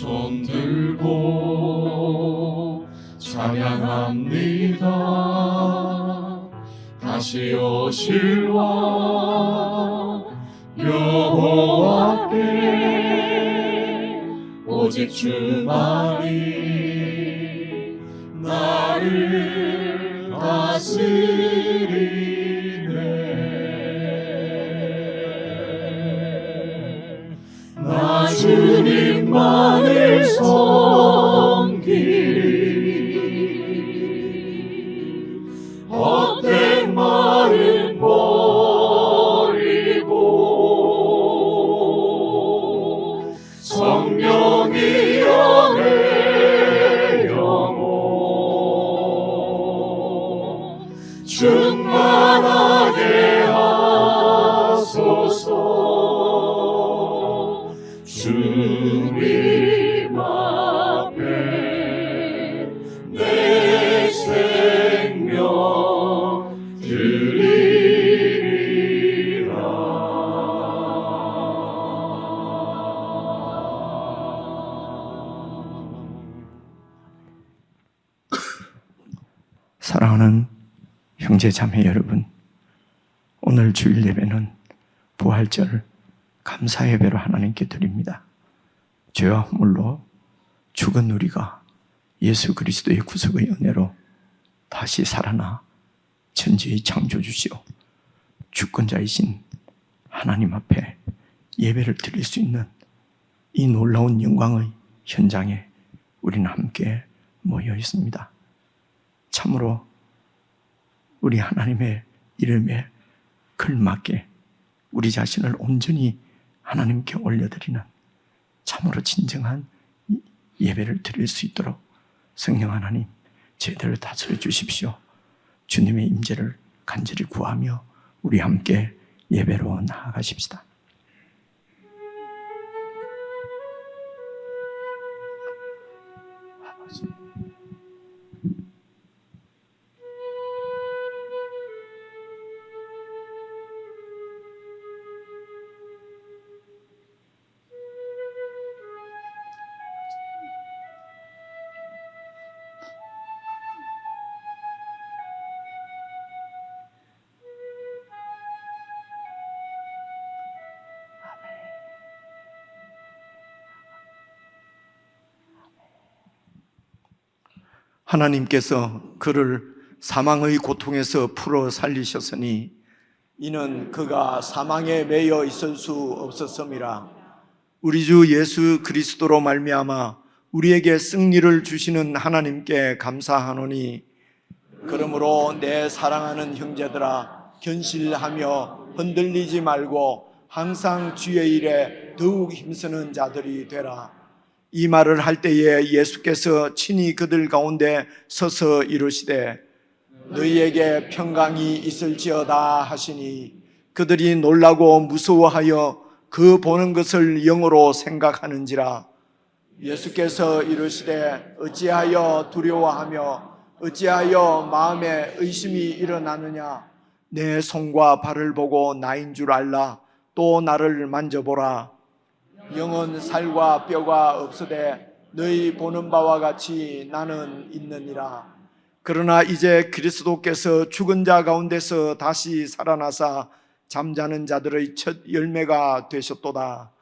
손 들고 찬양합니다. 다시 오실 왕 여호와께 오직 주만이 나를 다스리네. 나 주님만을 섬기리. 헛된 말은 버리고 성령이여 내 영혼 충만하게 하소서. 주님 앞에 내 생명 드리리라. 사랑하는 형제 자매 여러분, 오늘 주일 예배는 부활절 감사 예배로 하나님께 드립니다. 죄와 허물로 죽은 우리가 예수 그리스도의 구속의 은혜로 다시 살아나 천지의 창조주시오 주권자이신 하나님 앞에 예배를 드릴 수 있는 이 놀라운 영광의 현장에 우리는 함께 모여 있습니다. 참으로 우리 하나님의 이름에 걸맞게 우리 자신을 온전히 하나님께 올려드리는 참으로 진정한 예배를 드릴 수 있도록 성령 하나님 저희들을 다스려 주십시오. 주님의 임재를 간절히 구하며 우리 함께 예배로 나아가십시다. 아버지. 하나님께서 그를 사망의 고통에서 풀어 살리셨으니 이는 그가 사망에 매여 있을 수 없었음이라. 우리 주 예수 그리스도로 말미암아 우리에게 승리를 주시는 하나님께 감사하노니, 그러므로 내 사랑하는 형제들아 견실하며 흔들리지 말고 항상 주의 일에 더욱 힘쓰는 자들이 되라. 이 말을 할 때에 예수께서 친히 그들 가운데 서서 이르시되 너희에게 평강이 있을지어다 하시니, 그들이 놀라고 무서워하여 그 보는 것을 영으로 생각하는지라. 예수께서 이르시되 어찌하여 두려워하며 어찌하여 마음에 의심이 일어나느냐. 내 손과 발을 보고 나인 줄 알라. 또 나를 만져보라. 영은 살과 뼈가 없으되 너희 보는 바와 같이 나는 있느니라. 그러나 이제 그리스도께서 죽은 자 가운데서 다시 살아나사 잠자는 자들의 첫 열매가 되셨도다.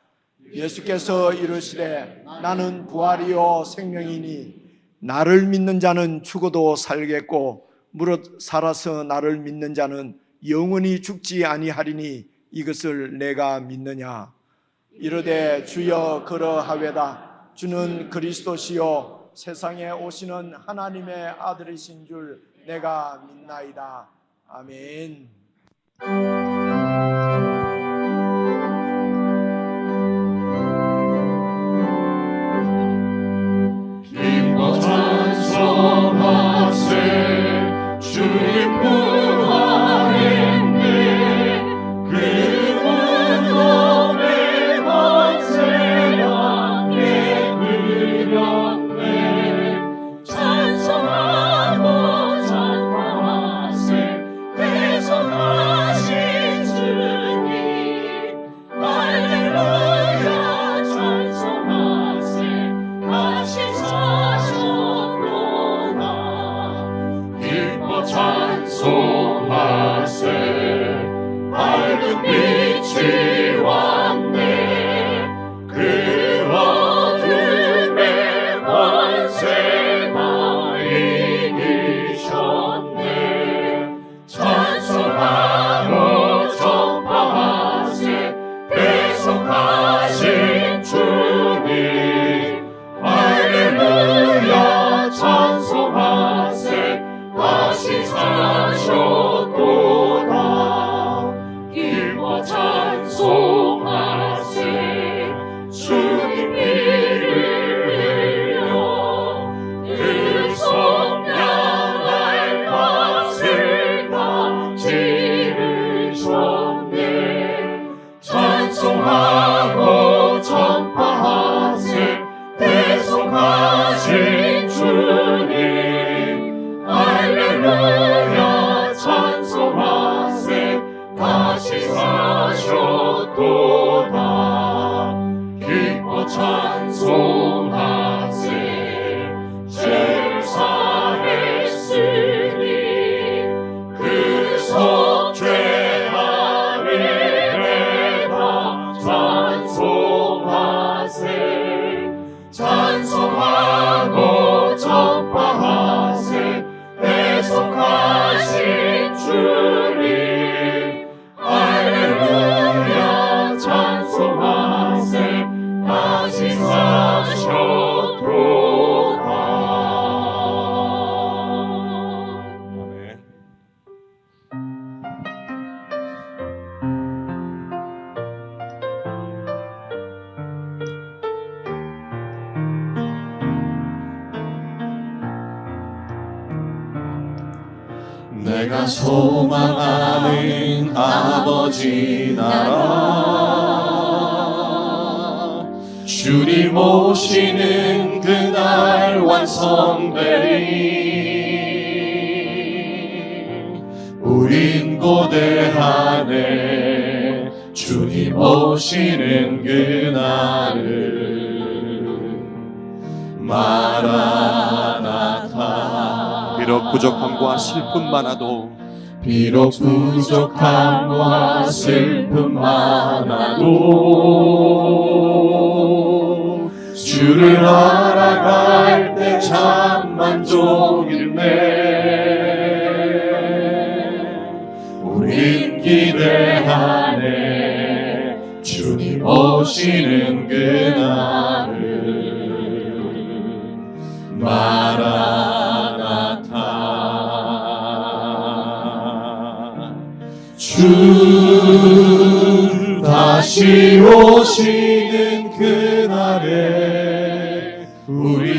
예수께서 이르시되 나는 부활이요 생명이니 나를 믿는 자는 죽어도 살겠고 무릇 살아서 나를 믿는 자는 영원히 죽지 아니하리니 이것을 내가 믿느냐. 이르되 주여 그러하외다. 주는 그리스도시요 세상에 오시는 하나님의 아들이신 줄 내가 믿나이다. 아멘. 기뻐 찬송하세 주님 부활했네. 그분 몸에 권세와 깨뜨렸네. 찬송하고 찬송하세 대속하신 내가 소망하는 아버지 나라 주님 오시는 그날 완성되리 우린 고대하네 주님 오시는 그날을 마라나타 비록 부족함과 슬픔 많아도 비록 부족함과 슬픔 많아도 주를 알아갈 때 참 만족이네 우린 기대하네 주님 오시는 그날을 마라나타 주 다시 오시는 그날에 우린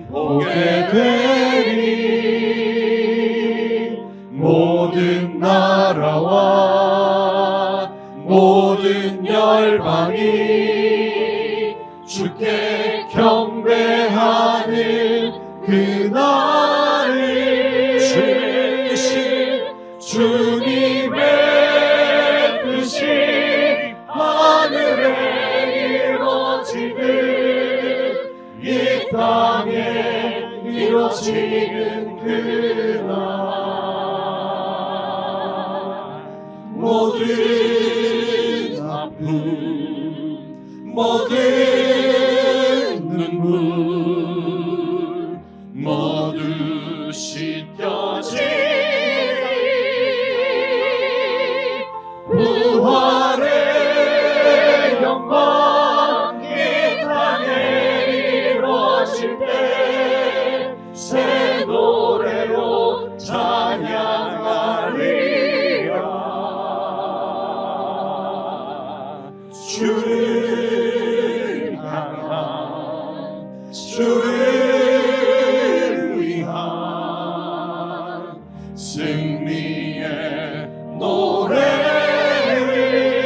보게 되리 모든 나라와 모든 열방이 주께 경배하는 그날을 주님의 뜻이 하늘에 이루어지듯 이 땅에 이루어지는 그날 모든 아픔 모든 눈물 모두 씻겨지리 부활의 영광 이 땅에 이루어질 때 새 노래로 찬양하리라 주를 향한 주를 위한 승리의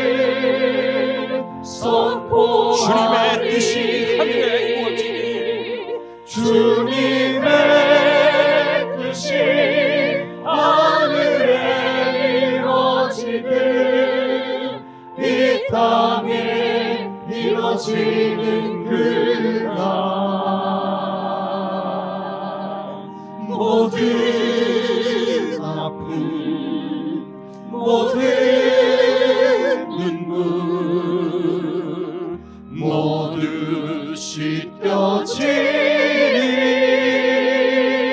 노래를 선포하리 주님의 뜻이 하늘에 이루어지니 주님의 뜻이 하늘에 이루어지듯 이 땅에 이루어지는 그날 모든 아픔 모든 눈물 모두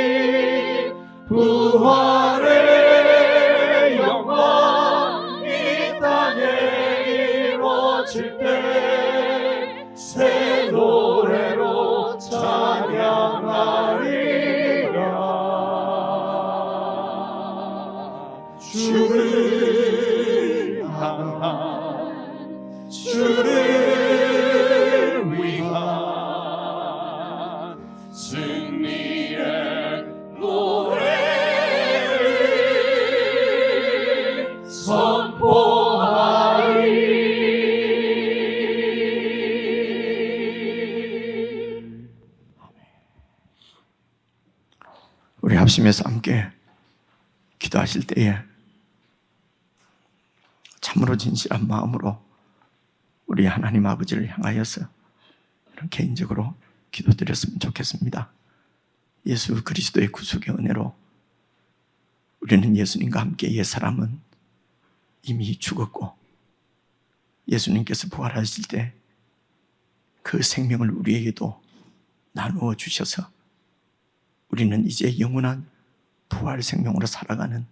씻겨지리 부활의 영광 이 땅에 이루어질 때 새 노래로 찬양하리라 주를 향한 주를 위한 승리의 노래를 선포하리 우리 합심해서 함께 기도하실 때에 참으로 진실한 마음으로 우리 하나님 아버지를 향하여서 이런 개인적으로 기도드렸으면 좋겠습니다. 예수 그리스도의 구속의 은혜로 우리는 예수님과 함께 옛사람은 이미 죽었고 예수님께서 부활하실 때 그 생명을 우리에게도 나누어 주셔서 우리는 이제 영원한 부활 생명으로 살아가는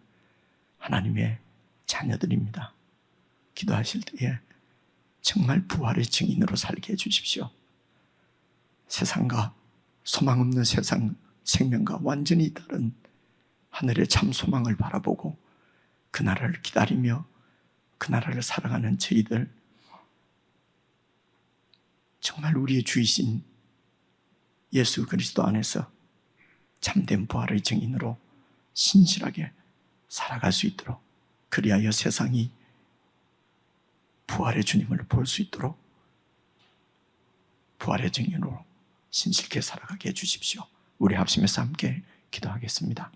하나님의 자녀들입니다. 기도하실 때에 정말 부활의 증인으로 살게 해주십시오. 세상과 소망 없는 세상 생명과 완전히 다른 하늘의 참 소망을 바라보고 그 나라를 기다리며 그 나라를 살아가는 저희들, 정말 우리의 주이신 예수 그리스도 안에서 참된 부활의 증인으로 신실하게 살아갈 수 있도록, 그리하여 세상이 부활의 주님을 볼 수 있도록 부활의 증인으로 신실하게 살아가게 해주십시오. 우리 합심해서 함께 기도하겠습니다.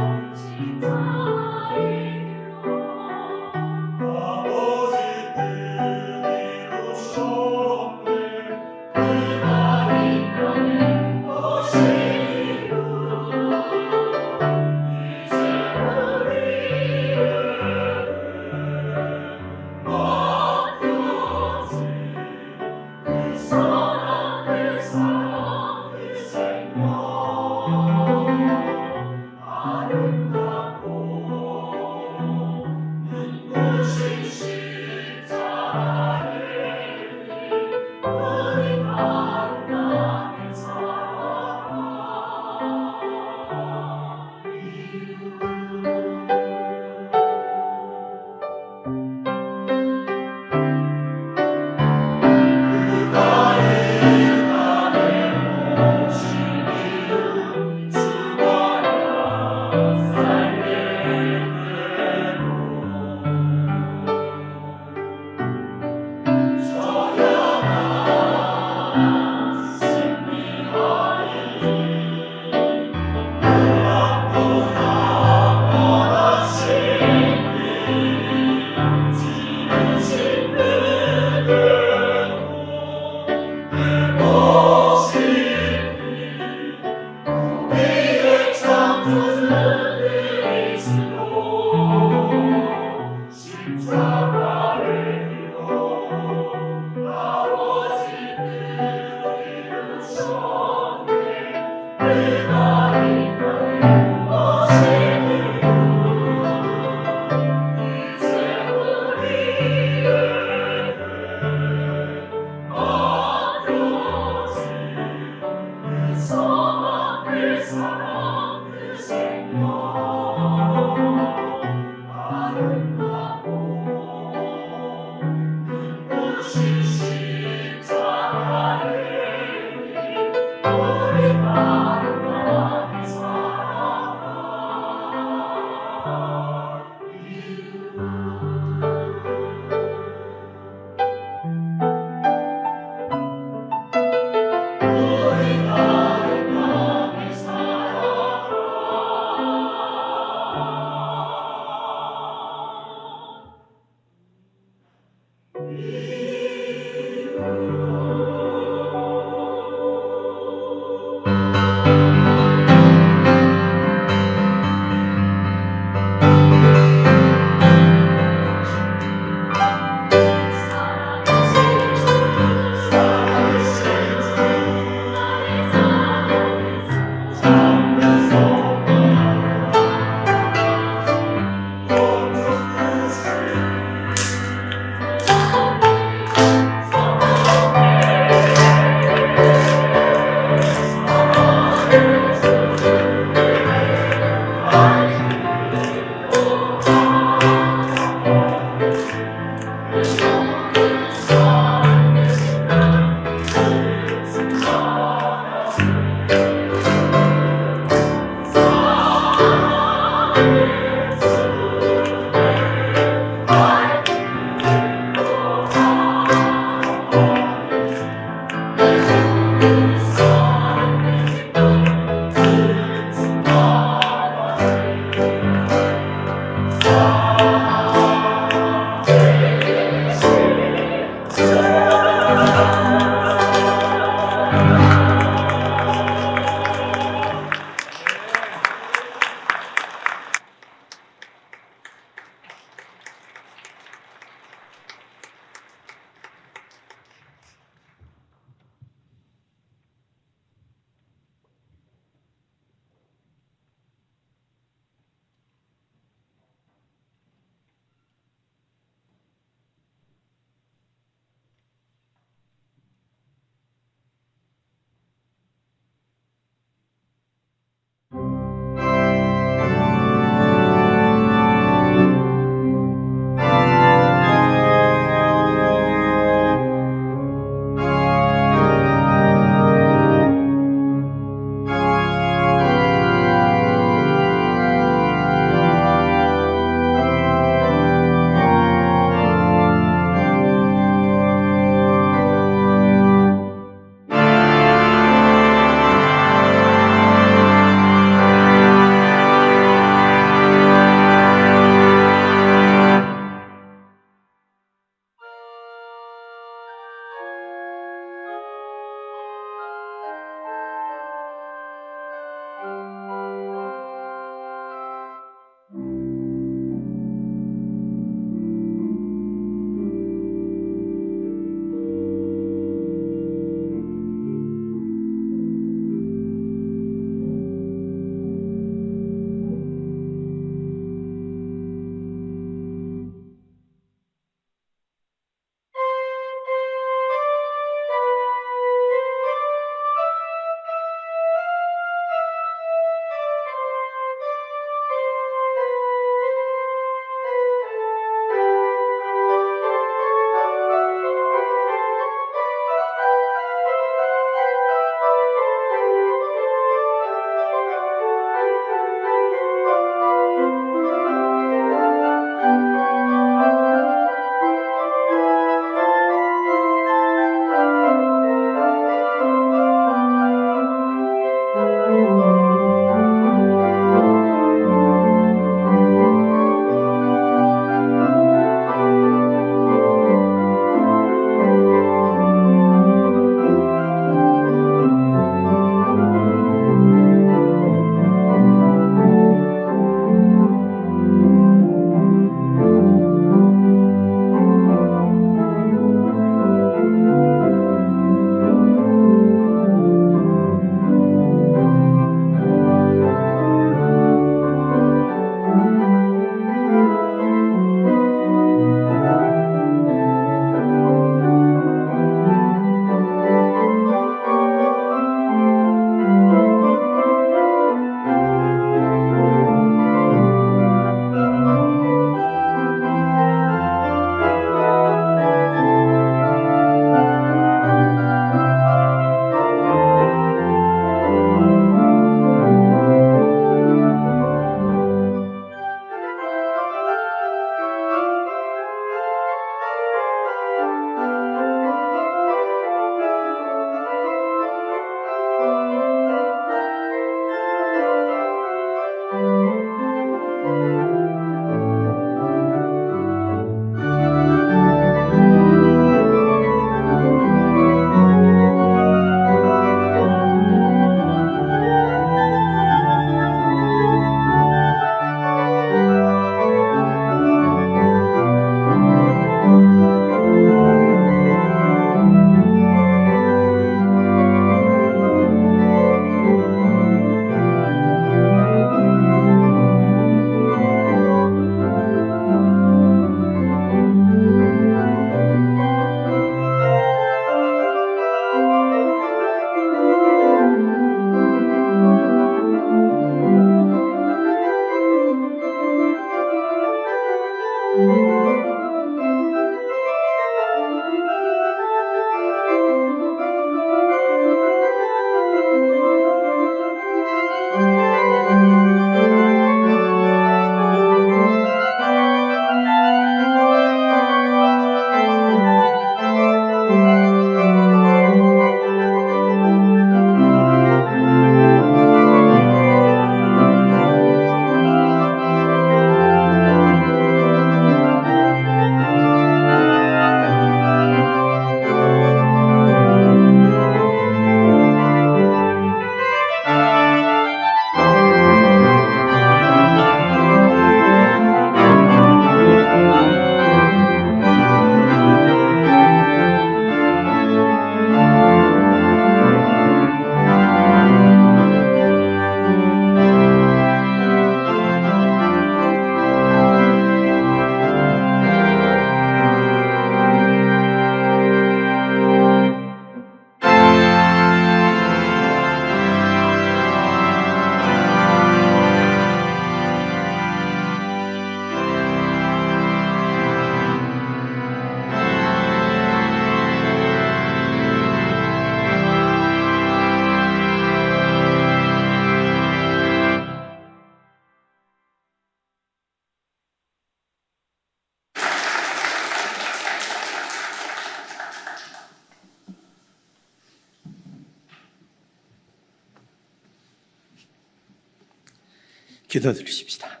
기도드리십시다.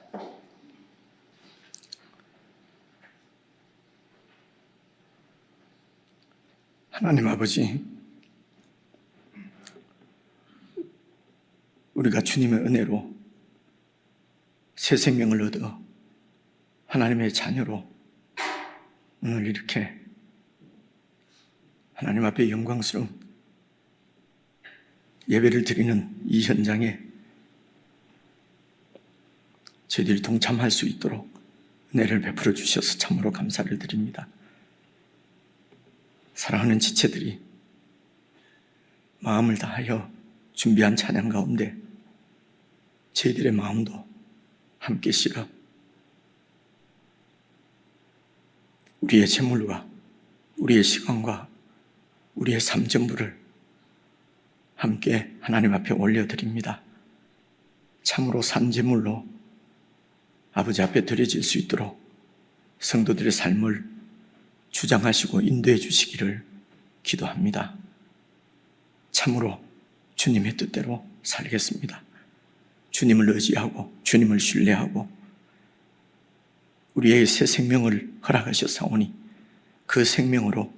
하나님 아버지, 우리가 주님의 은혜로 새 생명을 얻어 하나님의 자녀로 오늘 이렇게 하나님 앞에 영광스러운 예배를 드리는 이 현장에 저희들이 동참할 수 있도록 은혜를 베풀어 주셔서 참으로 감사를 드립니다. 사랑하는 지체들이 마음을 다하여 준비한 찬양 가운데 저희들의 마음도 함께 실어 우리의 재물과 우리의 시간과 우리의 삶 전부를 함께 하나님 앞에 올려드립니다. 참으로 산 제물로 아버지 앞에 드려질 수 있도록 성도들의 삶을 주장하시고 인도해 주시기를 기도합니다. 참으로 주님의 뜻대로 살겠습니다. 주님을 의지하고 주님을 신뢰하고 우리의 새 생명을 허락하셨사오니 그 생명으로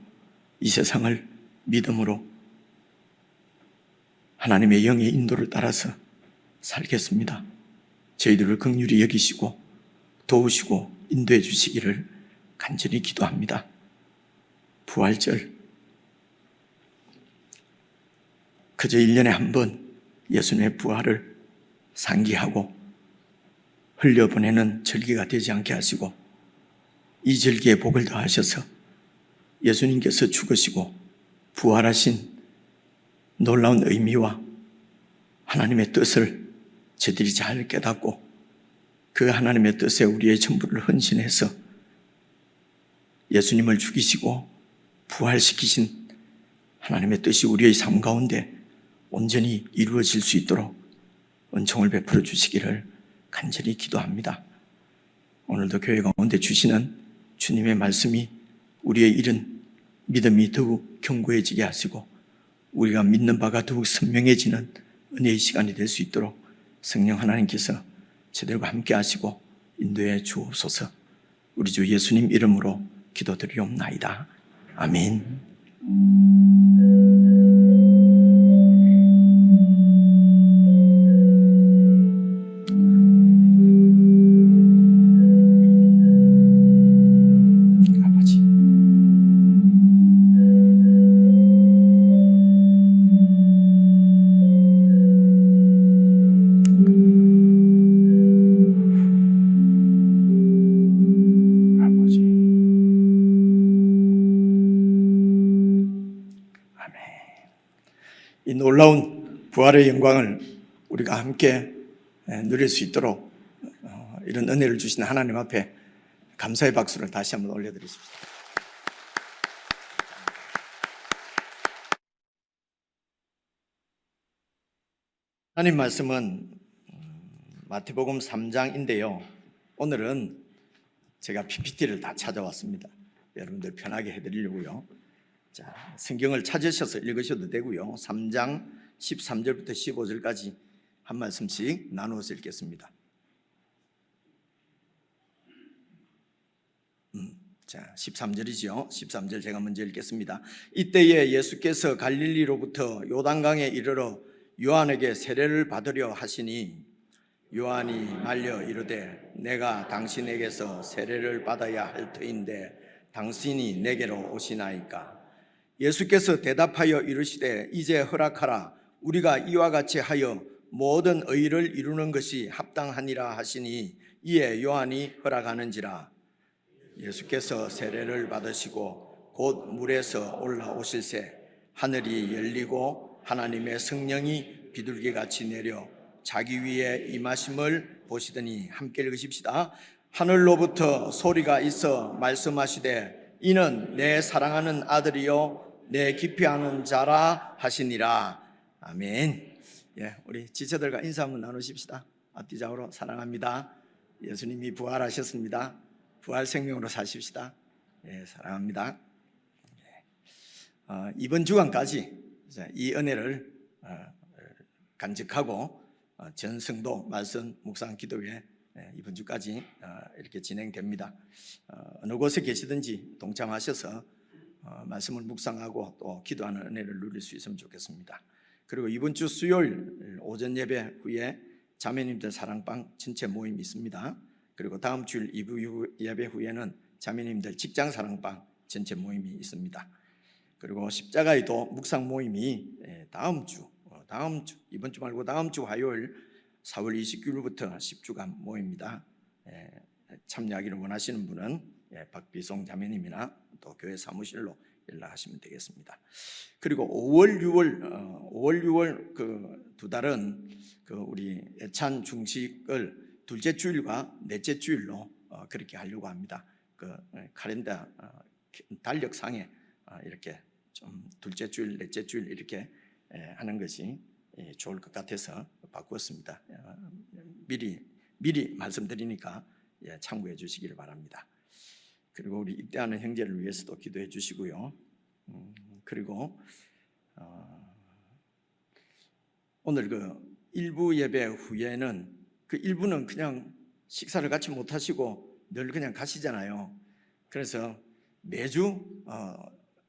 이 세상을 믿음으로 하나님의 영의 인도를 따라서 살겠습니다. 저희들을 긍휼히 여기시고 도우시고 인도해 주시기를 간절히 기도합니다. 부활절 그저 1년에 한 번 예수님의 부활을 상기하고 흘려보내는 절기가 되지 않게 하시고 이 절기에 복을 더하셔서 예수님께서 죽으시고 부활하신 놀라운 의미와 하나님의 뜻을 저희들이 잘 깨닫고 그 하나님의 뜻에 우리의 전부를 헌신해서 예수님을 죽이시고 부활시키신 하나님의 뜻이 우리의 삶 가운데 온전히 이루어질 수 있도록 은총을 베풀어 주시기를 간절히 기도합니다. 오늘도 교회 가운데 주시는 주님의 말씀이 우리의 이른 믿음이 더욱 견고해지게 하시고 우리가 믿는 바가 더욱 선명해지는 은혜의 시간이 될 수 있도록 성령 하나님께서 저들과 함께 하시고 인도해 주옵소서. 우리 주 예수님 이름으로 기도드리옵나이다. 아멘. 이 놀라운 부활의 영광을 우리가 함께 누릴 수 있도록 이런 은혜를 주신 하나님 앞에 감사의 박수를 다시 한번 올려드리십시오. 하나님 말씀은 마태복음 3장인데요. 오늘은 제가 PPT를 다 찾아왔습니다. 여러분들 편하게 해드리려고요. 자, 성경을 찾으셔서 읽으셔도 되고요. 3장 13절부터 15절까지 한 말씀씩 나누어서 읽겠습니다. 자, 13절이죠. 13절 제가 먼저 읽겠습니다. 이때에 예수께서 갈릴리로부터 요단강에 이르러 요한에게 세례를 받으려 하시니 요한이 말려 이르되 내가 당신에게서 세례를 받아야 할 터인데 당신이 내게로 오시나이까. 예수께서 대답하여 이르시되 이제 허락하라. 우리가 이와 같이 하여 모든 의를 이루는 것이 합당하니라 하시니 이에 요한이 허락하는지라. 예수께서 세례를 받으시고 곧 물에서 올라오실새 하늘이 열리고 하나님의 성령이 비둘기같이 내려 자기 위에 임하심을 보시더니 함께 읽으십시다. 하늘로부터 소리가 있어 말씀하시되 이는 내 사랑하는 아들이요 내 기피하는 자라 하시니라. 아멘. 예, 우리 지체들과 인사 한번 나누십시다. 앞뒤 좌우로 사랑합니다. 예수님이 부활하셨습니다. 부활 생명으로 사십시다. 예, 사랑합니다. 이번 주간까지 이 은혜를 간직하고 전승도 말씀 묵상 기도회 이번 주까지 이렇게 진행됩니다. 어느 곳에 계시든지 동참하셔서 말씀을 묵상하고 또 기도하는 은혜를 누릴 수 있으면 좋겠습니다. 그리고 이번 주 수요일 오전 예배 후에 자매님들 사랑방 전체 모임이 있습니다. 그리고 다음 주일 2부 예배 후에는 자매님들 직장 사랑방 전체 모임이 있습니다. 그리고 십자가의 도 묵상 모임이 다음 주 이번 주 말고 다음 주 화요일 4월 29일부터 10주간 모입니다. 참여하기를 원하시는 분은 박비송 자매님이나 또 교회 사무실로 연락하시면 되겠습니다. 그리고 5월 6월 그 두 달은 그 우리 애찬 중식을 둘째 주일과 넷째 주일로 그렇게 하려고 합니다. 그 칼렌더 달력상에 이렇게 좀 둘째 주일, 넷째 주일 이렇게 하는 것이 좋을 것 같아서 바꾸었습니다. 미리 말씀드리니까 참고해 주시기를 바랍니다. 그리고 우리 입대하는 형제를 위해서도 기도해 주시고요. 그리고 오늘 그 일부 예배 후에는 그 일부는 그냥 식사를 같이 못 하시고 늘 그냥 가시잖아요. 그래서 매주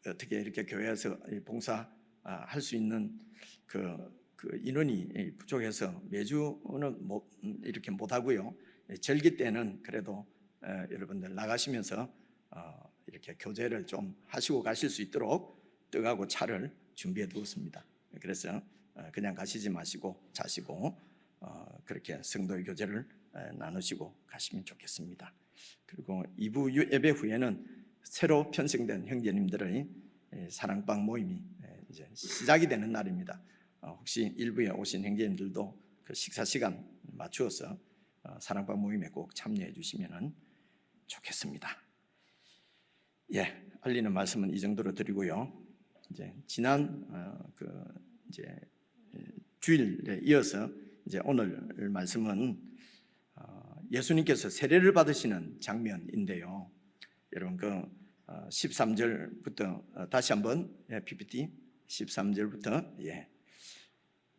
어떻게 이렇게 교회에서 봉사할 수 있는 그 인원이 부족해서 매주는 이렇게 못 하고요. 절기 때는 그래도 여러분들 나가시면서 이렇게 교제를 좀 하시고 가실 수 있도록 떡하고 차를 준비해 두었습니다. 그래서 그냥 가시지 마시고 자시고 그렇게 성도의 교제를 나누시고 가시면 좋겠습니다. 그리고 2부 예배 후에는 새로 편성된 형제님들의 사랑방 모임이 이제 시작이 되는 날입니다. 혹시 일부에 오신 형제님들도 그 식사 시간 맞추어서 사랑방 모임에 꼭 참여해 주시면 좋겠습니다. 알리는 말씀은 이 정도로 드리고요. 이제 지난 이제 주일에 이어서 이제 오늘 말씀은 예수님께서 세례를 받으시는 장면인데요. 여러분 그 13절부터 다시 한번 PPT 13절부터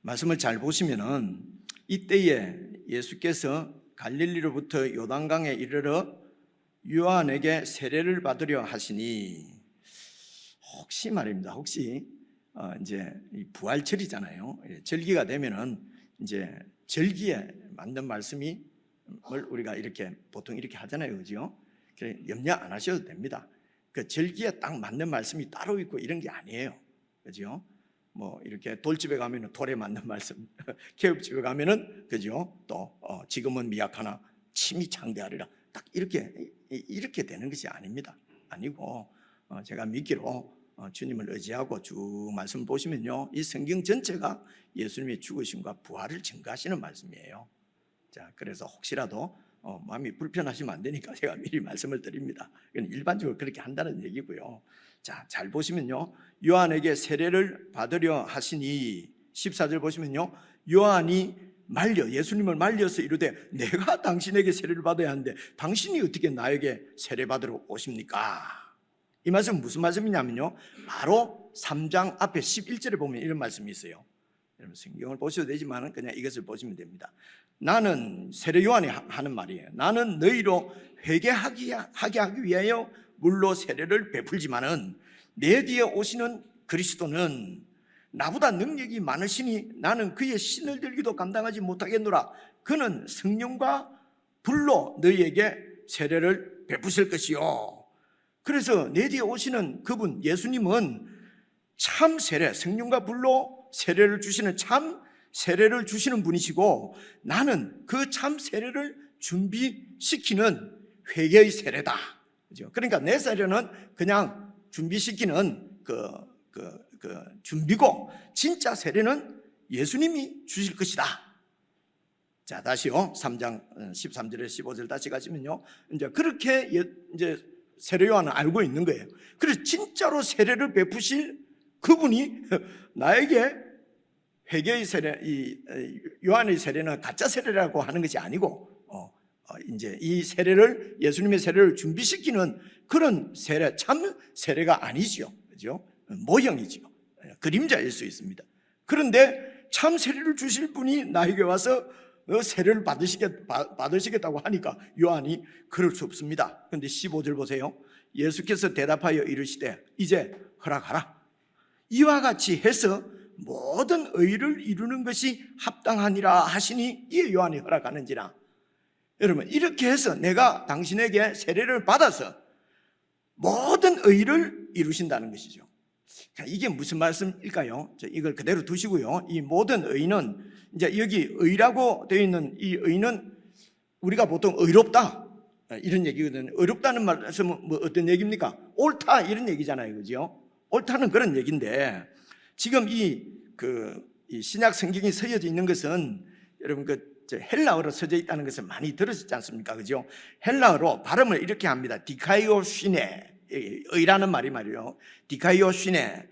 말씀을 잘 보시면은 이때에 예수께서 갈릴리로부터 요단강에 이르러 요한에게 세례를 받으려 하시니, 혹시 말입니다. 혹시 이제 부활절이잖아요. 절기가 되면은 이제 절기에 맞는 말씀을 우리가 이렇게 보통 이렇게 하잖아요, 그죠? 그래 염려 안 하셔도 됩니다. 그 절기에 딱 맞는 말씀이 따로 있고 이런 게 아니에요, 그죠? 뭐 이렇게 돌집에 가면은 돌에 맞는 말씀, 개업집에 가면은 그죠? 또 지금은 미약하나 침이 창대하리라, 딱 이렇게 되는 것이 아닙니다. 아니고 제가 믿기로 주님을 의지하고 쭉 말씀 보시면요, 이 성경 전체가 예수님의 죽으심과 부활을 증거하시는 말씀이에요. 자, 그래서 혹시라도 마음이 불편하시면 안 되니까 제가 미리 말씀을 드립니다. 일반적으로 그렇게 한다는 얘기고요. 자, 잘 보시면요, 요한에게 세례를 받으려 하시니, 14절 보시면요, 요한이 예수님을 말려서 이르되 내가 당신에게 세례를 받아야 하는데 당신이 어떻게 나에게 세례 받으러 오십니까? 이 말씀은 무슨 말씀이냐면요, 바로 3장 앞에 11절에 보면 이런 말씀이 있어요. 여러분 성경을 보셔도 되지만 그냥 이것을 보시면 됩니다. 나는, 세례 요한이 하는 말이에요. 나는 너희로 회개하게 하기 위하여 물로 세례를 베풀지만은 내 뒤에 오시는 그리스도는 나보다 능력이 많으시니 나는 그의 신을 들기도 감당하지 못하겠노라. 그는 성령과 불로 너희에게 세례를 베푸실 것이요. 그래서 내 뒤에 오시는 그분 예수님은 참 세례, 성령과 불로 세례를 주시는 참 세례를 주시는 분이시고, 나는 그 참 세례를 준비시키는 회개의 세례다. 그죠? 그러니까 내 세례는 그냥 준비시키는 준비고, 진짜 세례는 예수님이 주실 것이다. 자, 다시요. 3장 13절에 15절 다시 가시면요, 이제 그렇게 이제 세례 요한은 알고 있는 거예요. 그래서 진짜로 세례를 베푸실 그분이 나에게 회개의 세례, 이 요한의 세례는 가짜 세례라고 하는 것이 아니고, 이제 이 세례를, 예수님의 세례를 준비시키는 그런 세례, 참 세례가 아니지요, 그죠? 모형이지요, 그림자일 수 있습니다. 그런데 참 세례를 주실 분이 나에게 와서 세례를 받으시겠다고 하니까 요한이 그럴 수 없습니다. 그런데 15절 보세요. 예수께서 대답하여 이르시되 이제 허락하라. 이와 같이 해서 모든 의를 이루는 것이 합당하니라 하시니 이에 요한이 허락하는지라. 여러분, 이렇게 해서 내가 당신에게 세례를 받아서 모든 의를 이루신다는 것이죠. 자, 이게 무슨 말씀일까요? 이걸 그대로 두시고요. 이 모든 의는 이제 여기 의라고 되어 있는 이 의는 우리가 보통 의롭다 이런 얘기거든요. 의롭다는 말씀은 뭐 어떤 얘기입니까? 옳다 이런 얘기잖아요, 그죠? 옳다는 그런 얘기인데 지금 이 신약 성경이 서여져 있는 것은 여러분 헬라어로 써져 있다는 것을 많이 들으셨지 않습니까? 그죠? 헬라어로 발음을 이렇게 합니다. 디카이오시네. 의라는 말이 말이요. 디카이오시네.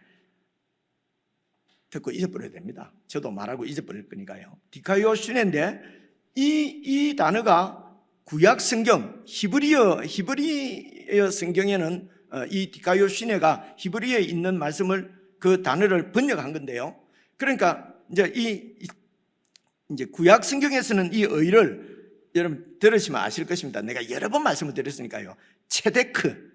듣고 잊어버려야 됩니다. 저도 말하고 잊어버릴 거니까요. 디카이오시네인데 이 단어가 구약 성경 히브리어 성경에는 이 디카이오시네가 히브리어에 있는 말씀을 그 단어를 번역한 건데요. 그러니까 이제 구약 성경에서는 이 의를 여러분 들으시면 아실 것입니다. 내가 여러 번 말씀을 드렸으니까요. 체테크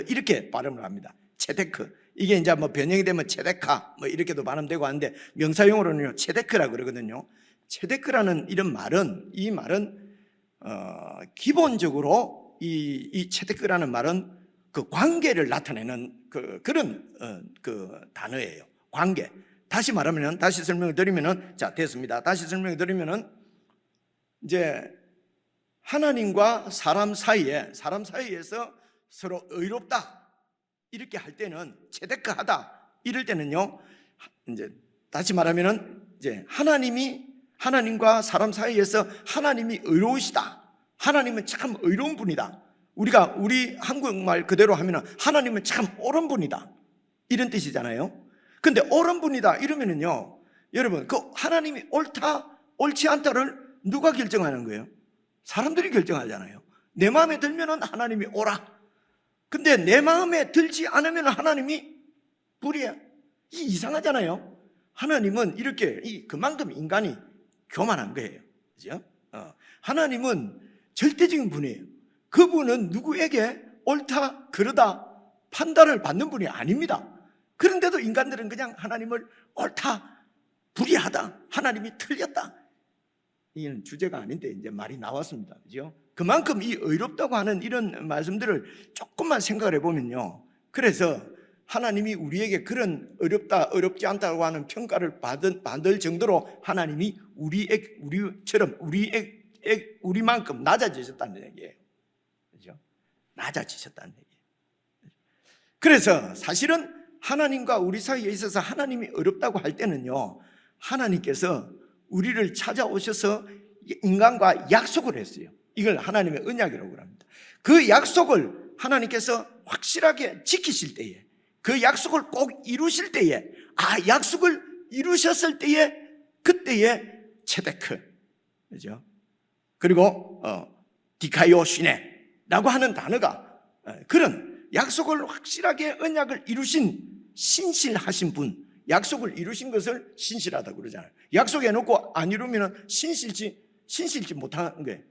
이렇게 발음을 합니다. 체테크. 이게 이제 뭐 변형이 되면 체데카 뭐 이렇게도 발음되고 하는데 명사용어로는요 체데크라고 그러거든요. 체데크라는 이런 말은 기본적으로 이 체데크라는 말은 그 관계를 나타내는 그런 단어예요. 관계. 다시 말하면 다시 설명을 드리면은 자 됐습니다. 다시 설명을 드리면은 이제 하나님과 사람 사이에서 서로 의롭다 이렇게 할 때는 체데크하다 이럴 때는요 이제 다시 말하면은 이제 하나님과 사람 사이에서 하나님이 의로우시다. 하나님은 참 의로운 분이다. 우리 한국말 그대로 하면은 하나님은 참 옳은 분이다 이런 뜻이잖아요. 근데 옳은 분이다 이러면은요 여러분 그 하나님이 옳다 옳지 않다를 누가 결정하는 거예요? 사람들이 결정하잖아요. 내 마음에 들면은 하나님이 옳아. 근데 내 마음에 들지 않으면 하나님이 불이야. 이상하잖아요. 하나님은 이렇게 그만큼 인간이 교만한 거예요. 그죠? 하나님은 절대적인 분이에요. 그분은 누구에게 옳다 그러다 판단을 받는 분이 아닙니다. 그런데도 인간들은 그냥 하나님을 옳다 불의하다 하나님이 틀렸다 이는 주제가 아닌데 이제 말이 나왔습니다. 그죠? 그만큼 이 의롭다고 하는 이런 말씀들을 조금만 생각을 해보면요. 그래서 하나님이 우리에게 그런 어렵다, 어렵지 않다고 하는 평가를 받을 정도로 하나님이 우리만큼 낮아지셨다는 얘기예요. 그죠? 낮아지셨다는 얘기예요. 그래서 사실은 하나님과 우리 사이에 있어서 하나님이 어렵다고 할 때는요, 하나님께서 우리를 찾아오셔서 인간과 약속을 했어요. 이걸 하나님의 언약이라고 합니다. 그 약속을 하나님께서 확실하게 지키실 때에, 그 약속을 꼭 이루실 때에, 약속을 이루셨을 때에, 그때에 체데크, 그죠? 그리고 디카이오시네라고 하는 단어가 그런 약속을 확실하게 언약을 이루신 신실하신 분, 약속을 이루신 것을 신실하다고 그러잖아요. 약속해놓고 안 이루면 신실지 못하는 거예요.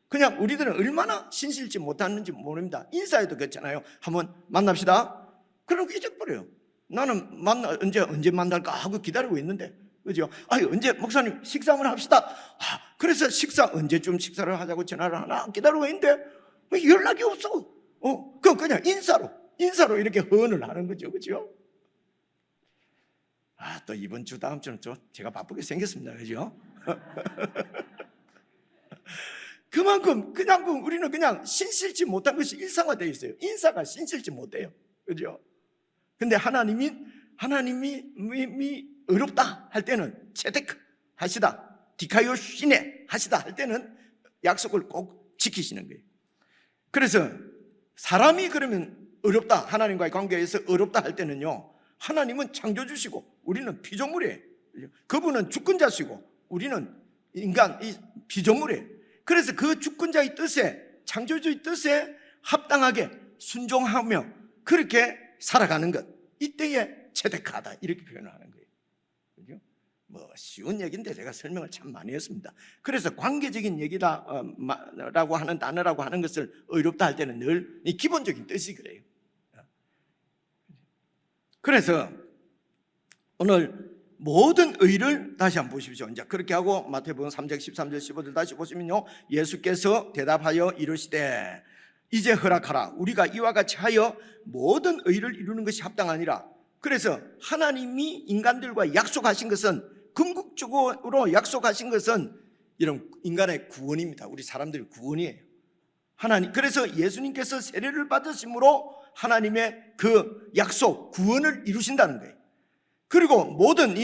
그냥 우리들은 얼마나 신실지 못하는지 모릅니다. 인사에도 그렇잖아요. 한번 만납시다. 그러고 잊어버려요. 나는 언제 만날까 하고 기다리고 있는데, 그죠? 언제 목사님 식사 한번 합시다. 그래서 언제쯤 식사를 하자고 전화를 하나 기다리고 있는데 왜 연락이 없어? 그냥 인사로 이렇게 헌을 하는 거죠, 그죠? 또 이번 주 다음 주는 제가 바쁘게 생겼습니다, 그죠? 그만큼 우리는 그냥 신실지 못한 것이 일상화되어 있어요. 인사가 신실지 못해요, 그죠? 근데 하나님이 의롭다 할 때는 체데크 하시다, 디카이오시네 하시다 할 때는 약속을 꼭 지키시는 거예요. 그래서 사람이 그러면 어렵다, 하나님과의 관계에서 어렵다 할 때는요, 하나님은 창조주시고 우리는 피조물이에요. 그분은 주권자시고 우리는 인간, 이 피조물이에요. 그래서 그 주권자의 뜻에, 창조주의 뜻에 합당하게 순종하며 그렇게 살아가는 것, 이때에 체데크하다 이렇게 표현을 하는 거예요. 그죠? 뭐 쉬운 얘기인데 제가 설명을 참 많이 했습니다. 그래서 관계적인 얘기다라고 하는 단어라고 하는 것을 의롭다 할 때는 늘 이 기본적인 뜻이 그래요. 그래서 오늘 모든 의를 다시 한번 보십시오. 이제 그렇게 하고 마태복음 3장 13절 15절 다시 보시면요, 예수께서 대답하여 이르시되 이제 허락하라. 우리가 이와 같이 하여 모든 의를 이루는 것이 합당하니라. 그래서 하나님이 인간들과 약속하신 것은, 궁극적으로 약속하신 것은 이런 인간의 구원입니다. 우리 사람들의 구원이에요. 그래서 예수님께서 세례를 받으심으로 하나님의 그 약속, 구원을 이루신다는 거예요. 그리고 모든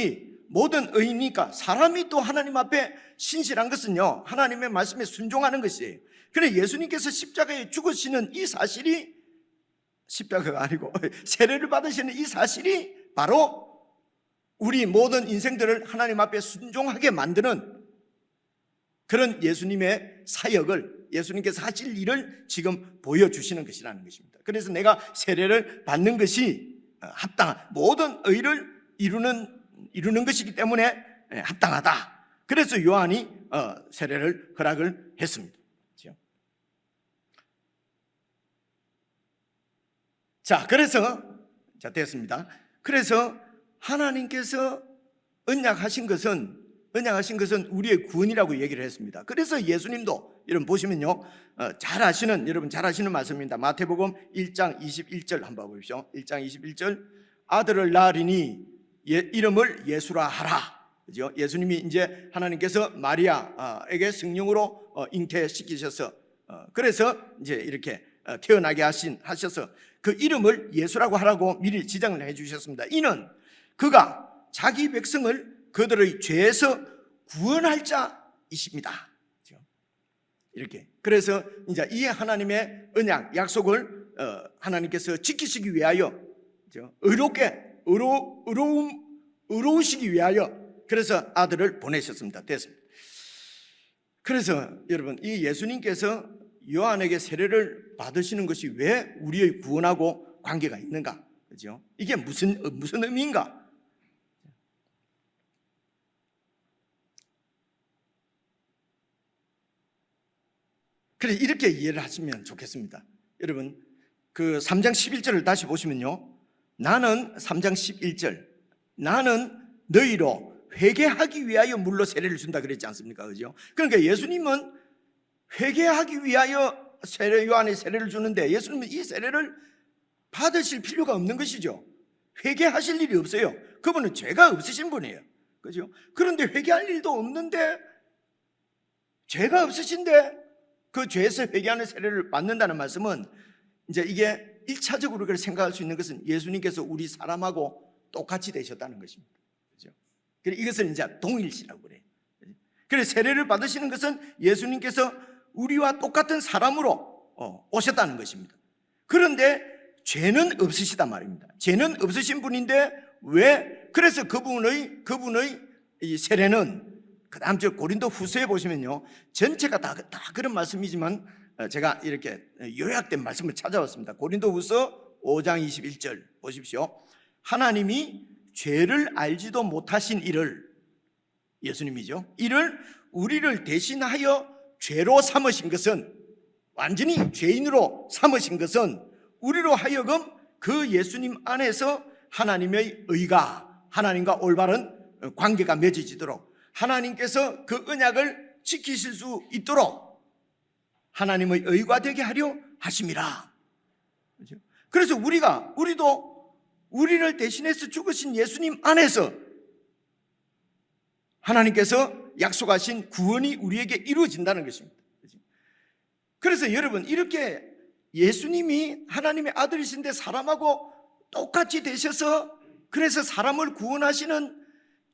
의니까 사람이 또 하나님 앞에 신실한 것은요, 하나님의 말씀에 순종하는 것이에요. 그래 예수님께서 십자가에 죽으시는 이 사실이, 십자가가 아니고 세례를 받으시는 이 사실이 바로 우리 모든 인생들을 하나님 앞에 순종하게 만드는 그런 예수님의 사역을, 예수님께서 하실 일을 지금 보여주시는 것이라는 것입니다. 그래서 내가 세례를 받는 것이 합당한, 모든 의를 이루는 것이기 때문에 합당하다. 그래서 요한이 세례를 허락을 했습니다. 자, 그래서 됐습니다. 그래서 하나님께서 언약하신 것은 우리의 구원이라고 얘기를 했습니다. 그래서 예수님도 여러분 보시면요, 여러분 잘 아시는 말씀입니다. 마태복음 1장 21절 한번 보십시오. 1장 21절, 아들을 낳으리니 이름을 예수라 하라. 그죠? 예수님이 이제 하나님께서 마리아에게 성령으로 잉태시키셔서 그래서 이제 이렇게 태어나게 하셔서 그 이름을 예수라고 하라고 미리 지정을 해 주셨습니다. 이는 그가 자기 백성을 그들의 죄에서 구원할 자이십니다. 이렇게. 그래서 이제 이 하나님의 언약, 약속을 하나님께서 지키시기 위하여, 의로우시기 위하여 그래서 아들을 보내셨습니다. 됐습니다. 그래서 여러분, 이 예수님께서 요한에게 세례를 받으시는 것이 왜 우리의 구원하고 관계가 있는가? 그죠? 이게 무슨 의미인가? 그래서 이렇게 이해를 하시면 좋겠습니다. 여러분, 그 3장 11절을 다시 보시면요, 나는 3장 11절, 나는 너희로 회개하기 위하여 물로 세례를 준다 그랬지 않습니까? 그죠? 그러니까 예수님은 회개하기 위하여 요한의 세례를 주는데 예수님은 이 세례를 받으실 필요가 없는 것이죠. 회개하실 일이 없어요. 그분은 죄가 없으신 분이에요. 그죠? 그런데 회개할 일도 없는데, 죄가 없으신데 그 죄에서 회개하는 세례를 받는다는 말씀은, 이제 이게 1차적으로 그렇게 생각할 수 있는 것은 예수님께서 우리 사람하고 똑같이 되셨다는 것입니다. 그죠? 그래서 이것을 이제 동일시라고 그래요. 그래서 세례를 받으시는 것은 예수님께서 우리와 똑같은 사람으로 오셨다는 것입니다. 그런데 죄는 없으시단 말입니다. 죄는 없으신 분인데 왜? 그래서 그분의 이 세례는, 그 다음 저 고린도 후서에 보시면요, 전체가 다 그런 말씀이지만 제가 이렇게 요약된 말씀을 찾아왔습니다. 고린도 후서 5장 21절 보십시오. 하나님이 죄를 알지도 못하신 이를, 예수님이죠, 이를 우리를 대신하여 죄로 삼으신 것은, 완전히 죄인으로 삼으신 것은 우리로 하여금 그 예수님 안에서 하나님의 의가, 하나님과 올바른 관계가 맺어지도록, 하나님께서 그 언약을 지키실 수 있도록 하나님의 의가 되게 하려 하심이라. 그래서 우리도 우리를 대신해서 죽으신 예수님 안에서 하나님께서 약속하신 구원이 우리에게 이루어진다는 것입니다. 그래서 여러분, 이렇게 예수님이 하나님의 아들이신데 사람하고 똑같이 되셔서 그래서 사람을 구원하시는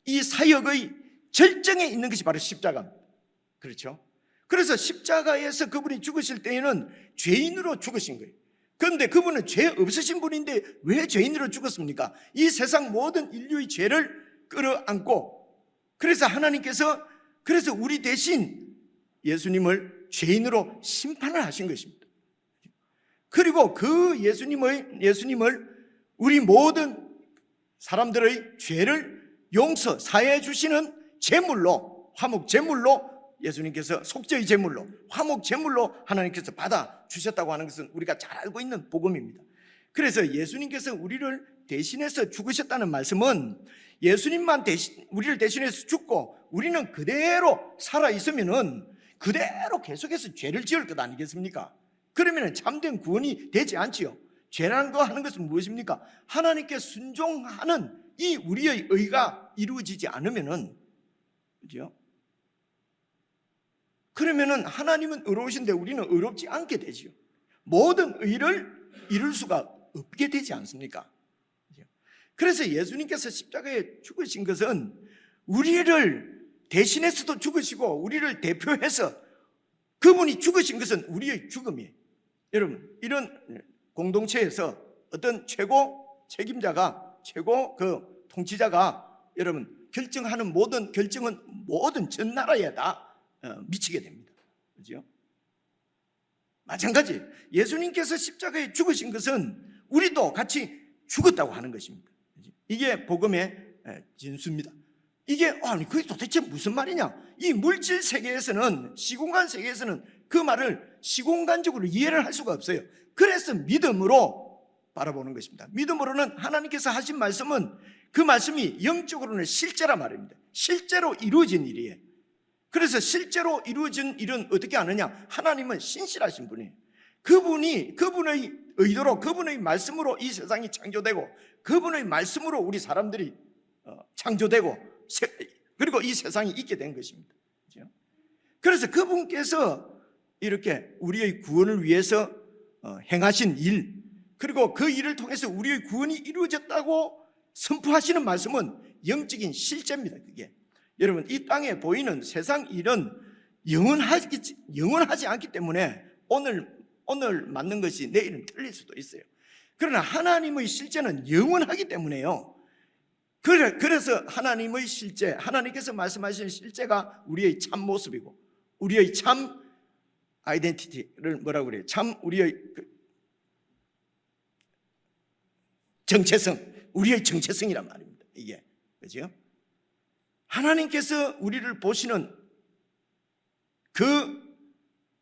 이 사역의 절정에 있는 것이 바로 십자가입니다. 그렇죠? 그래서 십자가에서 그분이 죽으실 때에는 죄인으로 죽으신 거예요. 그런데 그분은 죄 없으신 분인데 왜 죄인으로 죽었습니까? 이 세상 모든 인류의 죄를 끌어안고, 그래서 하나님께서 그래서 우리 대신 예수님을 죄인으로 심판을 하신 것입니다. 그리고 그 예수님을 우리 모든 사람들의 죄를 용서, 사해 주시는 제물로, 화목 제물로 예수님께서 속죄의 제물로, 화목 제물로 하나님께서 받아 주셨다고 하는 것은 우리가 잘 알고 있는 복음입니다. 그래서 예수님께서 우리를 대신해서 죽으셨다는 말씀은 예수님만 우리를 대신해서 죽고 우리는 그대로 살아 있으면은 그대로 계속해서 죄를 지을 것 아니겠습니까? 그러면 참된 구원이 되지 않지요. 죄라는 거 하는 것은 무엇입니까? 하나님께 순종하는 이 우리의 의가 이루어지지 않으면은, 그죠? 그러면은 하나님은 의로우신데 우리는 의롭지 않게 되지요. 모든 의를 이룰 수가 없게 되지 않습니까? 그래서 예수님께서 십자가에 죽으신 것은 우리를 대신해서도 죽으시고 우리를 대표해서 그분이 죽으신 것은 우리의 죽음이에요. 여러분, 이런 공동체에서 어떤 최고 책임자가, 최고 그 통치자가 여러분 결정하는 모든 결정은 모든 전 나라에 다 미치게 됩니다. 그죠? 마찬가지 예수님께서 십자가에 죽으신 것은 우리도 같이 죽었다고 하는 것입니다. 이게 복음의 진수입니다. 이게 아니 그게 도대체 무슨 말이냐? 이 물질 세계에서는, 시공간 세계에서는 그 말을 시공간적으로 이해를 할 수가 없어요. 그래서 믿음으로 바라보는 것입니다. 믿음으로는 하나님께서 하신 말씀은 그 말씀이 영적으로는 실제란 말입니다. 실제로 이루어진 일이에요. 그래서 실제로 이루어진 일은 어떻게 아느냐? 하나님은 신실하신 분이에요. 그분의 의도로, 그분의 말씀으로 이 세상이 창조되고, 그분의 말씀으로 우리 사람들이 창조되고, 그리고 이 세상이 있게 된 것입니다. 그래서 그분께서 이렇게 우리의 구원을 위해서 행하신 일, 그리고 그 일을 통해서 우리의 구원이 이루어졌다고 선포하시는 말씀은 영적인 실제입니다. 그게 여러분, 이 땅에 보이는 세상 일은 영원하지 않기 때문에 오늘 맞는 것이 내일은 틀릴 수도 있어요. 그러나 하나님의 실제는 영원하기 때문에요. 그래서 하나님의 실제, 하나님께서 말씀하신 실제가 우리의 참 모습이고, 우리의 참 아이덴티티를 뭐라고 그래요? 참 우리의 정체성, 우리의 정체성이란 말입니다. 이게 그죠? 하나님께서 우리를 보시는 그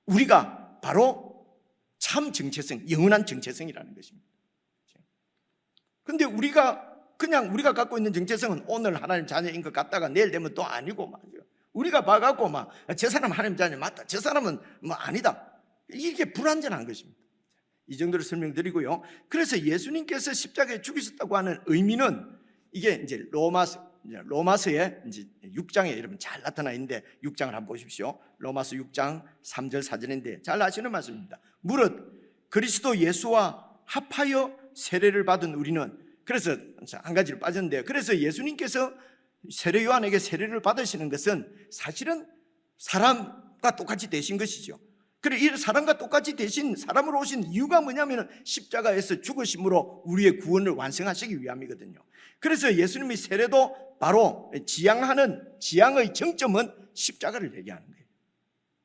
우리가 바로 참 정체성, 영원한 정체성이라는 것입니다. 그런데 우리가 갖고 있는 정체성은 오늘 하나님 자녀인 것 같다가 내일 되면 또 아니고 말이죠. 우리가 봐갖고 저 사람 하나님 자녀 맞다, 저 사람은 아니다, 이게 불완전한 것입니다. 이 정도로 설명드리고요. 그래서 예수님께서 십자가에 죽으셨다고 하는 의미는 이게 이제 로마서의 이제 6장에 여러분 잘 나타나 있는데 6장을 한번 보십시오. 로마서 6장 3절 4절인데 잘 아시는 말씀입니다. 무릇 그리스도 예수와 합하여 세례를 받은 우리는, 그래서 한 가지를 빠졌는데요. 그래서 예수님께서 세례 요한에게 세례를 받으시는 것은 사실은 사람과 똑같이 되신 것이죠. 그래, 이 사람과 똑같이 되신 사람으로 오신 이유가 뭐냐면 십자가에서 죽으심으로 우리의 구원을 완성하시기 위함이거든요. 그래서 예수님의 세례도 바로 지향의 정점은 십자가를 얘기하는 거예요.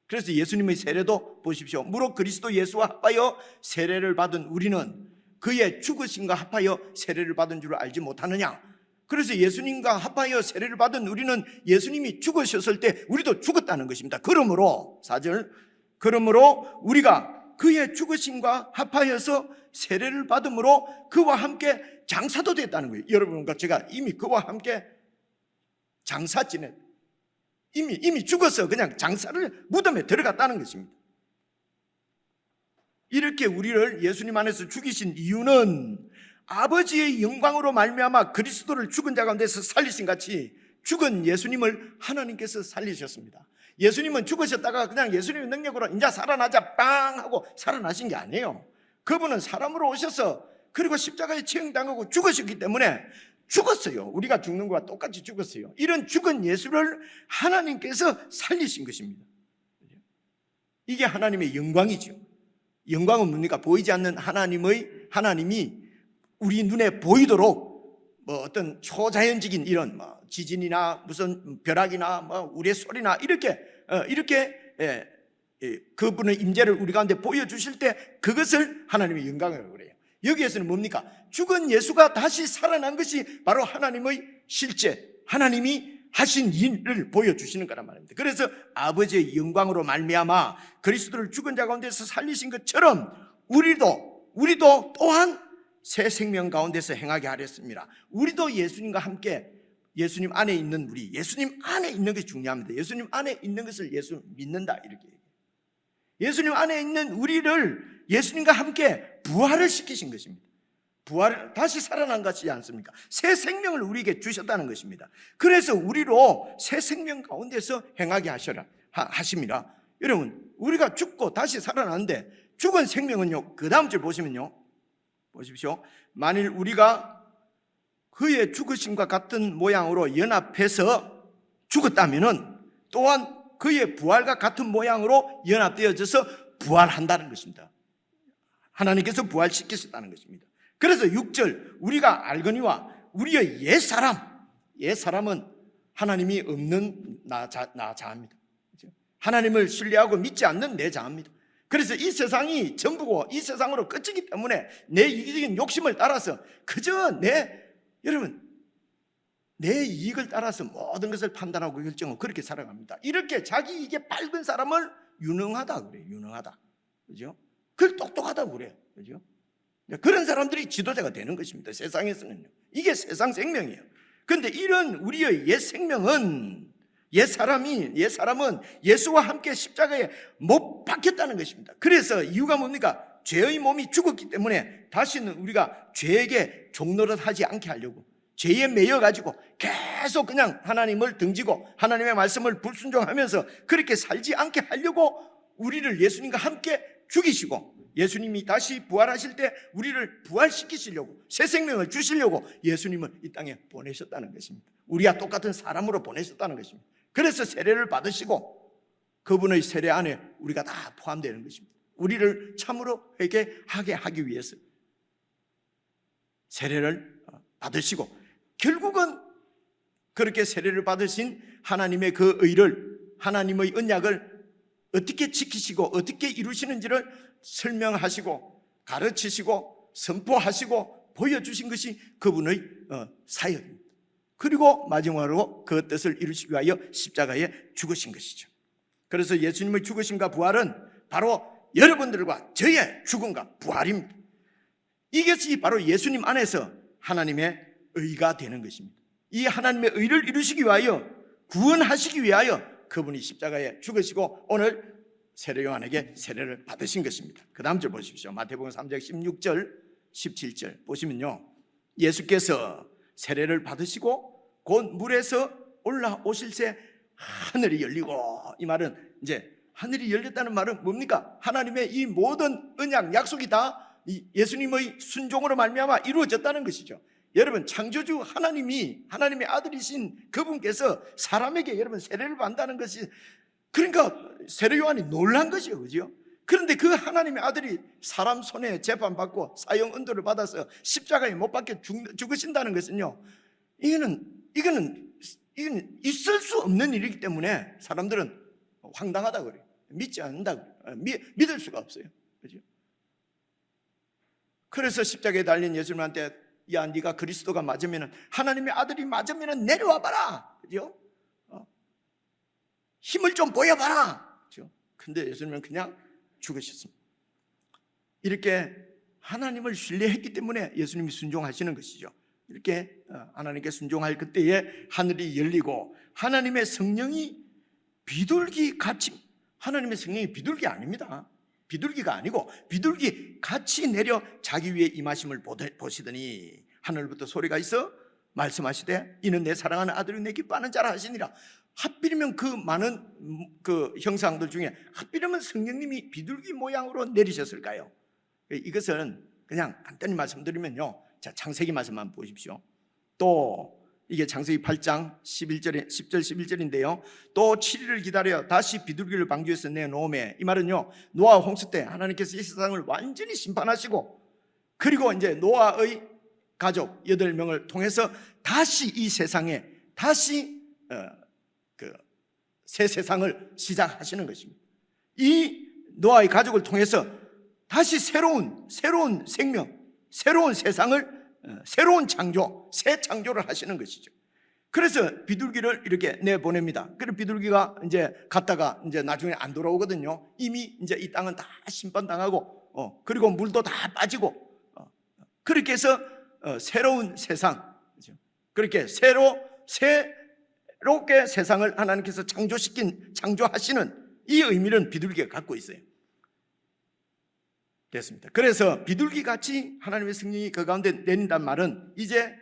그래서 예수님의 세례도 보십시오. 무릇 그리스도 예수와 합하여 세례를 받은 우리는 그의 죽으심과 합하여 세례를 받은 줄 알지 못하느냐. 그래서 예수님과 합하여 세례를 받은 우리는 예수님이 죽으셨을 때 우리도 죽었다는 것입니다. 그러므로 4절, 그러므로 우리가 그의 죽으심과 합하여서 세례를 받음으로 그와 함께 장사도 됐다는 거예요. 여러분과 제가 이미 그와 함께 장사 지냈, 이미 죽어서 그냥 장사를 무덤에 들어갔다는 것입니다. 이렇게 우리를 예수님 안에서 죽이신 이유는 아버지의 영광으로 말미암아 그리스도를 죽은 자 가운데서 살리신 같이 죽은 예수님을 하나님께서 살리셨습니다. 예수님은 죽으셨다가 그냥 예수님의 능력으로 이제 살아나자 빵 하고 살아나신 게 아니에요. 그분은 사람으로 오셔서 그리고 십자가에 처형당하고 죽으셨기 때문에 죽었어요. 우리가 죽는 것과 똑같이 죽었어요. 이런 죽은 예수를 하나님께서 살리신 것입니다. 이게 하나님의 영광이죠. 영광은 뭡니까? 보이지 않는 하나님이 우리 눈에 보이도록 어떤 초자연적인 이런 지진이나 무슨 벼락이나 우레소리나 이렇게 그분의 임재를 우리 가운데 보여주실 때 그것을 하나님의 영광이라고 그래요. 여기에서는 뭡니까? 죽은 예수가 다시 살아난 것이 바로 하나님의 실제, 하나님이 하신 일을 보여주시는 거란 말입니다. 그래서 아버지의 영광으로 말미암아 그리스도를 죽은 자 가운데서 살리신 것처럼 우리도 또한 새 생명 가운데서 행하게 하렸습니다. 우리도 예수님과 함께 예수님 안에 있는 우리, 예수님 안에 있는 것이 중요합니다. 예수님 안에 있는 것을 예수 믿는다, 이렇게 얘기해요. 예수님 안에 있는 우리를 예수님과 함께 부활을 시키신 것입니다. 부활을 다시 살아난 것이지 않습니까? 새 생명을 우리에게 주셨다는 것입니다. 그래서 우리로 새 생명 가운데서 행하게 하십니다. 여러분, 우리가 죽고 다시 살아났는데 죽은 생명은요, 그 다음 줄 보시면요, 보십시오. 만일 우리가 그의 죽으심과 같은 모양으로 연합해서 죽었다면은 또한 그의 부활과 같은 모양으로 연합되어져서 부활한다는 것입니다. 하나님께서 부활시키셨다는 것입니다. 그래서 6절, 우리가 알거니와 우리의 옛사람은 하나님이 없는 나 자아입니다. 하나님을 신뢰하고 믿지 않는 내 자아입니다. 그래서 이 세상이 전부고 이 세상으로 끝이기 때문에 내 이기적인 욕심을 따라서 그저 여러분, 내 이익을 따라서 모든 것을 판단하고 결정하고 그렇게 살아갑니다. 이렇게 자기 이익에 밝은 사람을 유능하다 그래요. 유능하다. 그죠? 그걸 똑똑하다고 그래요. 그죠? 그런 사람들이 지도자가 되는 것입니다. 세상에서는요. 이게 세상 생명이에요. 그런데 이런 우리의 옛 생명은, 옛 사람은 예수와 함께 십자가에 못 박혔다는 것입니다. 그래서 이유가 뭡니까? 죄의 몸이 죽었기 때문에 다시는 우리가 죄에게 종노릇하지 않게 하려고, 죄에 매여가지고 계속 그냥 하나님을 등지고 하나님의 말씀을 불순종하면서 그렇게 살지 않게 하려고 우리를 예수님과 함께 죽이시고, 예수님이 다시 부활하실 때 우리를 부활시키시려고, 새 생명을 주시려고 예수님을 이 땅에 보내셨다는 것입니다. 우리와 똑같은 사람으로 보내셨다는 것입니다. 그래서 세례를 받으시고 그분의 세례 안에 우리가 다 포함되는 것입니다. 우리를 참으로 회개하게 하기 위해서 세례를 받으시고, 결국은 그렇게 세례를 받으신 하나님의 그 의를, 하나님의 언약을 어떻게 지키시고 어떻게 이루시는지를 설명하시고 가르치시고 선포하시고 보여주신 것이 그분의 사역입니다. 그리고 마지막으로 그 뜻을 이루시기 위하여 십자가에 죽으신 것이죠. 그래서 예수님의 죽으심과 부활은 바로 여러분들과 저의 죽음과 부활입니다. 이것이 바로 예수님 안에서 하나님의 의가 되는 것입니다. 이 하나님의 의를 이루시기 위하여, 구원하시기 위하여 그분이 십자가에 죽으시고 오늘 세례 요한에게 세례를 받으신 것입니다. 그 다음 절 보십시오. 마태복음 3장 16절 17절 보시면요, 예수께서 세례를 받으시고 곧 물에서 올라오실 새 하늘이 열리고, 이 말은 이제 하늘이 열렸다는 말은 뭡니까? 하나님의 이 모든 언약, 약속이 다 예수님의 순종으로 말미암아 이루어졌다는 것이죠. 여러분, 창조주 하나님의 아들이신 그분께서 사람에게 여러분 세례를 받는다는 것이, 그러니까 세례 요한이 놀란 것이에요. 그죠? 그런데 그 하나님의 아들이 사람 손에 재판받고 사형 언도를 받아서 십자가에 못 박혀 죽으신다는 것은요, 이거는 있을 수 없는 일이기 때문에 사람들은 황당하다고 그래요. 믿지 않는다고, 믿을 수가 없어요. 그죠? 그래서 십자가에 달린 예수님한테, 야, 네가 그리스도가 맞으면, 하나님의 아들이 맞으면 내려와 봐라. 그죠? 힘을 좀 보여봐라. 그죠? 근데 예수님은 그냥 죽으셨습니다. 이렇게 하나님을 신뢰했기 때문에 예수님이 순종하시는 것이죠. 이렇게 하나님께 순종할 그때에 하늘이 열리고 하나님의 성령이 비둘기 같이, 하나님의 성령이 비둘기 아닙니다. 비둘기가 아니고 비둘기 같이 내려 자기 위에 임하심을 보시더니 하늘부터 소리가 있어 말씀하시되 이는 내 사랑하는 아들이 내 기뻐하는 자라 하시니라. 하필이면 그 많은 그 형상들 중에 하필이면 성령님이 비둘기 모양으로 내리셨을까요? 이것은 그냥 간단히 말씀드리면요, 자, 창세기 말씀만 보십시오. 또 이게 창세기 8장 10절 11절인데요. 또 7일을 기다려 다시 비둘기를 방주에서 내놓으매, 이 말은요, 노아 홍수 때 하나님께서 이 세상을 완전히 심판하시고, 그리고 이제 노아의 가족 8명을 통해서 다시 이 세상에 다시 새 세상을 시작하시는 것입니다. 이 노아의 가족을 통해서 다시 새로운 생명, 새로운 세상을, 새로운 창조, 새 창조를 하시는 것이죠. 그래서 비둘기를 이렇게 내보냅니다. 그래서 비둘기가 이제 갔다가 이제 나중에 안 돌아오거든요. 이미 이제 이 땅은 다 심판당하고, 그리고 물도 다 빠지고, 그렇게 해서 새로운 세상, 그렇게 새롭게 세상을 하나님께서 창조하시는 이 의미는 비둘기가 갖고 있어요. 됐습니다. 그래서 비둘기 같이 하나님의 성령이 그 가운데 내린다는 말은 이제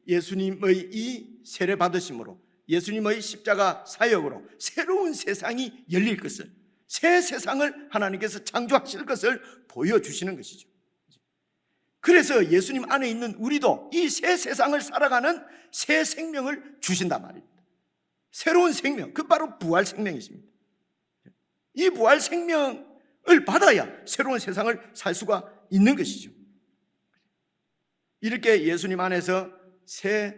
예수님의 이 세례 받으심으로, 예수님의 십자가 사역으로 새로운 세상이 열릴 것을, 새 세상을 하나님께서 창조하실 것을 보여주시는 것이죠. 그래서 예수님 안에 있는 우리도 이 새 세상을 살아가는 새 생명을 주신단 말입니다. 새로운 생명, 그 바로 부활 생명이십니다. 이 부활 생명을 받아야 새로운 세상을 살 수가 있는 것이죠. 이렇게 예수님 안에서 새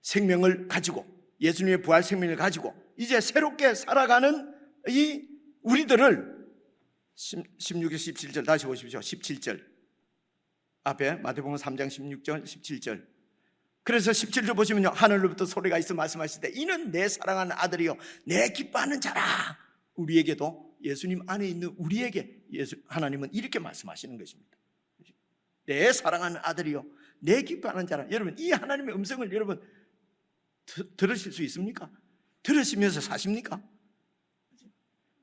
생명을 가지고, 예수님의 부활 생명을 가지고 이제 새롭게 살아가는 이 우리들을 16절 17절 다시 보십시오. 17절 앞에 마태복음 3장 16절 17절. 그래서 17절 보시면요, 하늘로부터 소리가 있어 말씀하시되 이는 내 사랑하는 아들이요 내 기뻐하는 자라. 우리에게도, 예수님 안에 있는 우리에게 하나님은 이렇게 말씀하시는 것입니다. 내 사랑하는 아들이요 내 기뻐하는 자라. 여러분, 이 하나님의 음성을 여러분 들으실 수 있습니까? 들으시면서 사십니까?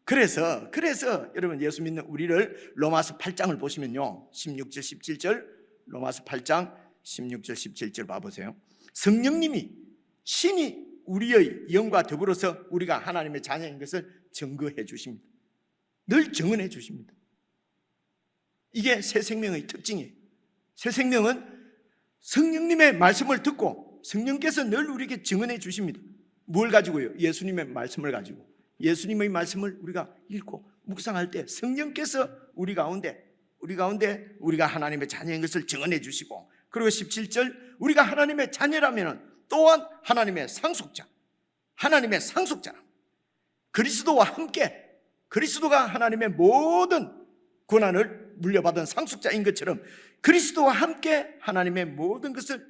그래서 여러분, 예수 믿는 우리를 로마서 8장을 보시면요, 16절 17절, 로마서 8장 16절 17절 봐보세요. 성령님이 친히 우리의 영과 더불어서 우리가 하나님의 자녀인 것을 증거해 주십니다. 늘 증언해 주십니다. 이게 새 생명의 특징이에요. 새 생명은 성령님의 말씀을 듣고 성령께서 늘 우리에게 증언해 주십니다. 뭘 가지고요? 예수님의 말씀을 가지고. 예수님의 말씀을 우리가 읽고 묵상할 때 성령께서 우리 가운데 우리가 하나님의 자녀인 것을 증언해 주시고, 그리고 17절 우리가 하나님의 자녀라면 또한 하나님의 상속자라. 그리스도와 함께, 그리스도가 하나님의 모든 고난을 물려받은 상속자인 것처럼 그리스도와 함께 하나님의 모든 것을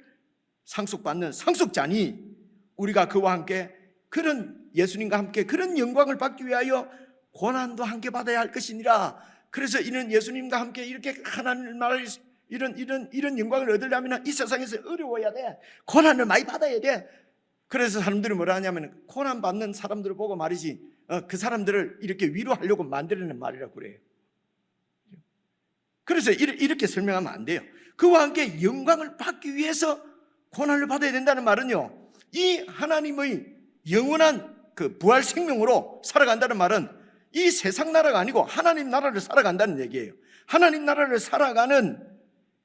상속받는 상속자니, 우리가 그와 함께 그런 예수님과 함께 그런 영광을 받기 위하여 고난도 함께 받아야 할 것이니라. 그래서 이는 예수님과 함께 이렇게 하나님 나라를 이런 영광을 얻으려면 이 세상에서 어려워야 돼. 고난을 많이 받아야 돼. 그래서 사람들이 뭐라 하냐면, 고난 받는 사람들을 보고 말이지, 그 사람들을 이렇게 위로하려고 만들어낸 말이라고 그래요. 그래서 이렇게 설명하면 안 돼요. 그와 함께 영광을 받기 위해서 고난을 받아야 된다는 말은요, 이 하나님의 영원한 그 부활 생명으로 살아간다는 말은 이 세상 나라가 아니고 하나님 나라를 살아간다는 얘기예요. 하나님 나라를 살아가는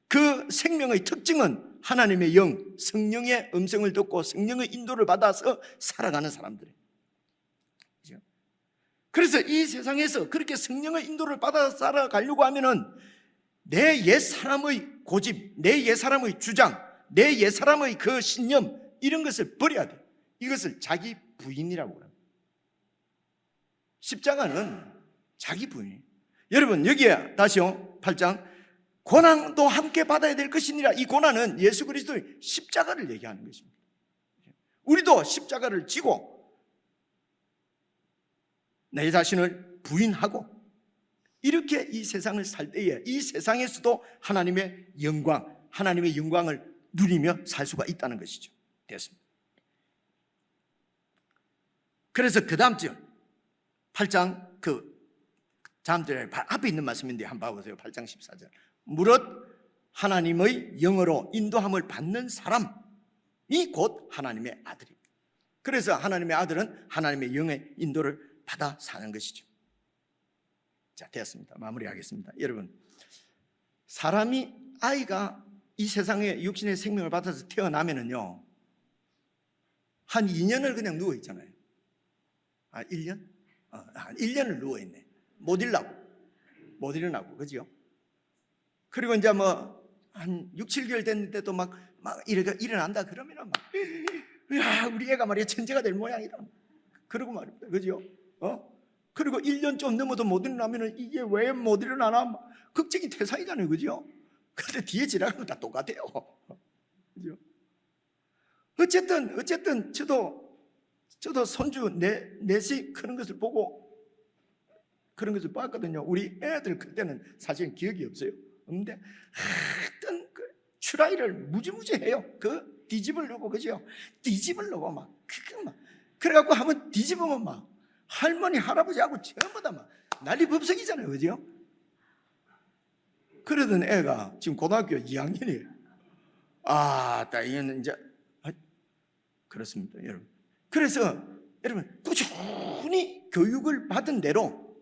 그 생명의 특징은 하나님의 영, 성령의 음성을 듣고 성령의 인도를 받아서 살아가는 사람들이에요. 그래서 이 세상에서 그렇게 성령의 인도를 받아 살아가려고 하면은 내 옛사람의 고집, 내 옛사람의 주장, 내 옛사람의 그 신념, 이런 것을 버려야 돼. 이것을 자기 부인이라고 합니다. 십자가는 자기 부인이에요. 여러분, 여기에 다시요, 8장 고난도 함께 받아야 될 것이니라. 이 고난은 예수 그리스도의 십자가를 얘기하는 것입니다. 우리도 십자가를 지고 내 자신을 부인하고 이렇게 이 세상을 살 때에 이 세상에서도 하나님의 영광을 누리며 살 수가 있다는 것이죠. 됐습니다. 그래서 그 다음 절 8장 다음 절 앞에 있는 말씀인데 한번 봐보세요. 8장 14절. 무릇 하나님의 영으로 인도함을 받는 사람이 곧 하나님의 아들입니다. 그래서 하나님의 아들은 하나님의 영의 인도를 받아 사는 것이죠. 자, 되었습니다. 마무리하겠습니다. 여러분, 아이가 이 세상에 육신의 생명을 받아서 태어나면은요, 한 2년을 그냥 누워 있잖아요. 1년? 한 1년을 누워 있네. 못 일어나고, 그죠? 그리고 이제 한 6, 7개월 됐는데도 막 일어난다 그러면은 야, 우리 애가 말이야 천재가 될 모양이다. 그러고 말입니다. 그죠? 그리고 1년 좀 넘어도 못 일어나면은 이게 왜 못 일어나나? 걱정이 태산이잖아요. 그죠? 근데 뒤에 지나가면 다 똑같아요. 그죠? 어쨌든 저도 손주 넷이 크는 것을 보고 그런 것을 봤거든요. 우리 애들 클 때는 사실 기억이 없어요. 없는데 하여튼 그 추라이를 무지무지 해요. 그 뒤집으려고, 그죠? 뒤집으려고 막 그래갖고 한번 뒤집으면 막 할머니 할아버지하고 전부 다 막 난리법석이잖아요, 그죠? 그러던 애가 지금 고등학교 2학년이에요. 이거는 이제 그렇습니다, 여러분. 그래서 여러분 꾸준히 교육을 받은 대로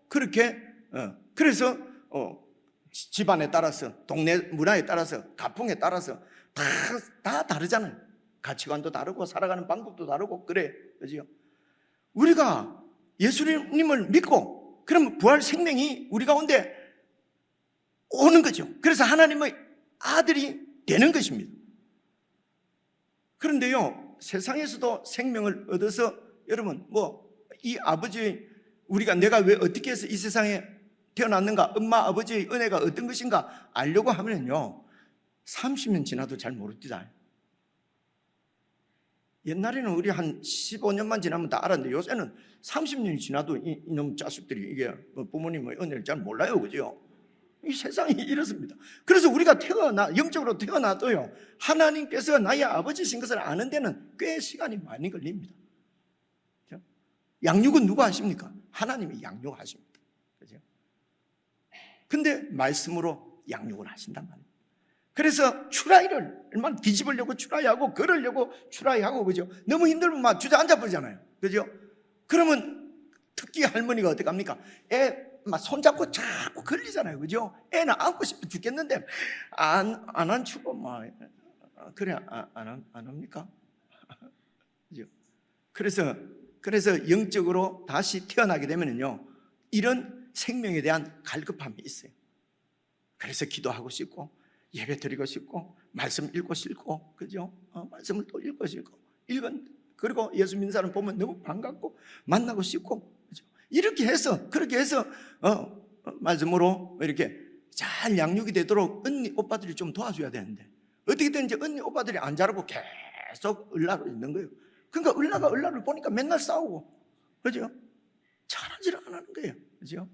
그렇게 그래서 집안에 따라서, 동네 문화에 따라서, 가풍에 따라서 다 다르잖아요. 가치관도 다르고 살아가는 방법도 다르고 그래, 그죠? 우리가 예수님을 믿고 그러면 부활 생명이 우리 가운데 오는 거죠. 그래서 하나님의 아들이 되는 것입니다. 그런데요, 세상에서도 생명을 얻어서 여러분 이 아버지, 내가 왜 어떻게 해서 이 세상에 태어났는가, 엄마 아버지의 은혜가 어떤 것인가 알려고 하면요 30년 지나도 잘 모릅니다. 옛날에는 우리 한 15년만 지나면 다 알았는데 요새는 30년이 지나도 이놈 자식들이 이게 부모님의 은혜를 잘 몰라요, 그죠? 이 세상이 이렇습니다. 그래서 우리가 영적으로 태어나도요 하나님께서 나의 아버지신 것을 아는 데는 꽤 시간이 많이 걸립니다. 그렇죠? 양육은 누가 하십니까? 하나님이 양육하십니다. 그죠? 근데 말씀으로 양육을 하신단 말이에요. 그래서 추라이를 얼마나 뒤집으려고 추라이하고 걸으려고 추라이하고, 그죠? 너무 힘들면 막 주저앉아 버리잖아요, 그죠? 그러면 특히 할머니가 어떻게 합니까? 애 막 손잡고 자꾸 걸리잖아요, 그죠? 애는 안고 싶어 죽겠는데 안 추고 막 그래 안 합니까? 그죠? 그래서 영적으로 다시 태어나게 되면요 이런 생명에 대한 갈급함이 있어요. 그래서 기도하고 싶고 예배 드리고 싶고 말씀 읽고 싶고, 그죠? 말씀을 또 읽고 싶고 그리고 예수 믿는 사람 보면 너무 반갑고 만나고 싶고, 그죠? 그렇게 해서 말씀으로 이렇게 잘 양육이 되도록 언니 오빠들이 좀 도와줘야 되는데 어떻게 되는지 언니 오빠들이 안 자라고 계속 을라로 있는 거예요. 그러니까 을라를 보니까 맨날 싸우고, 그죠? 잘하지를 않는 거예요, 그죠?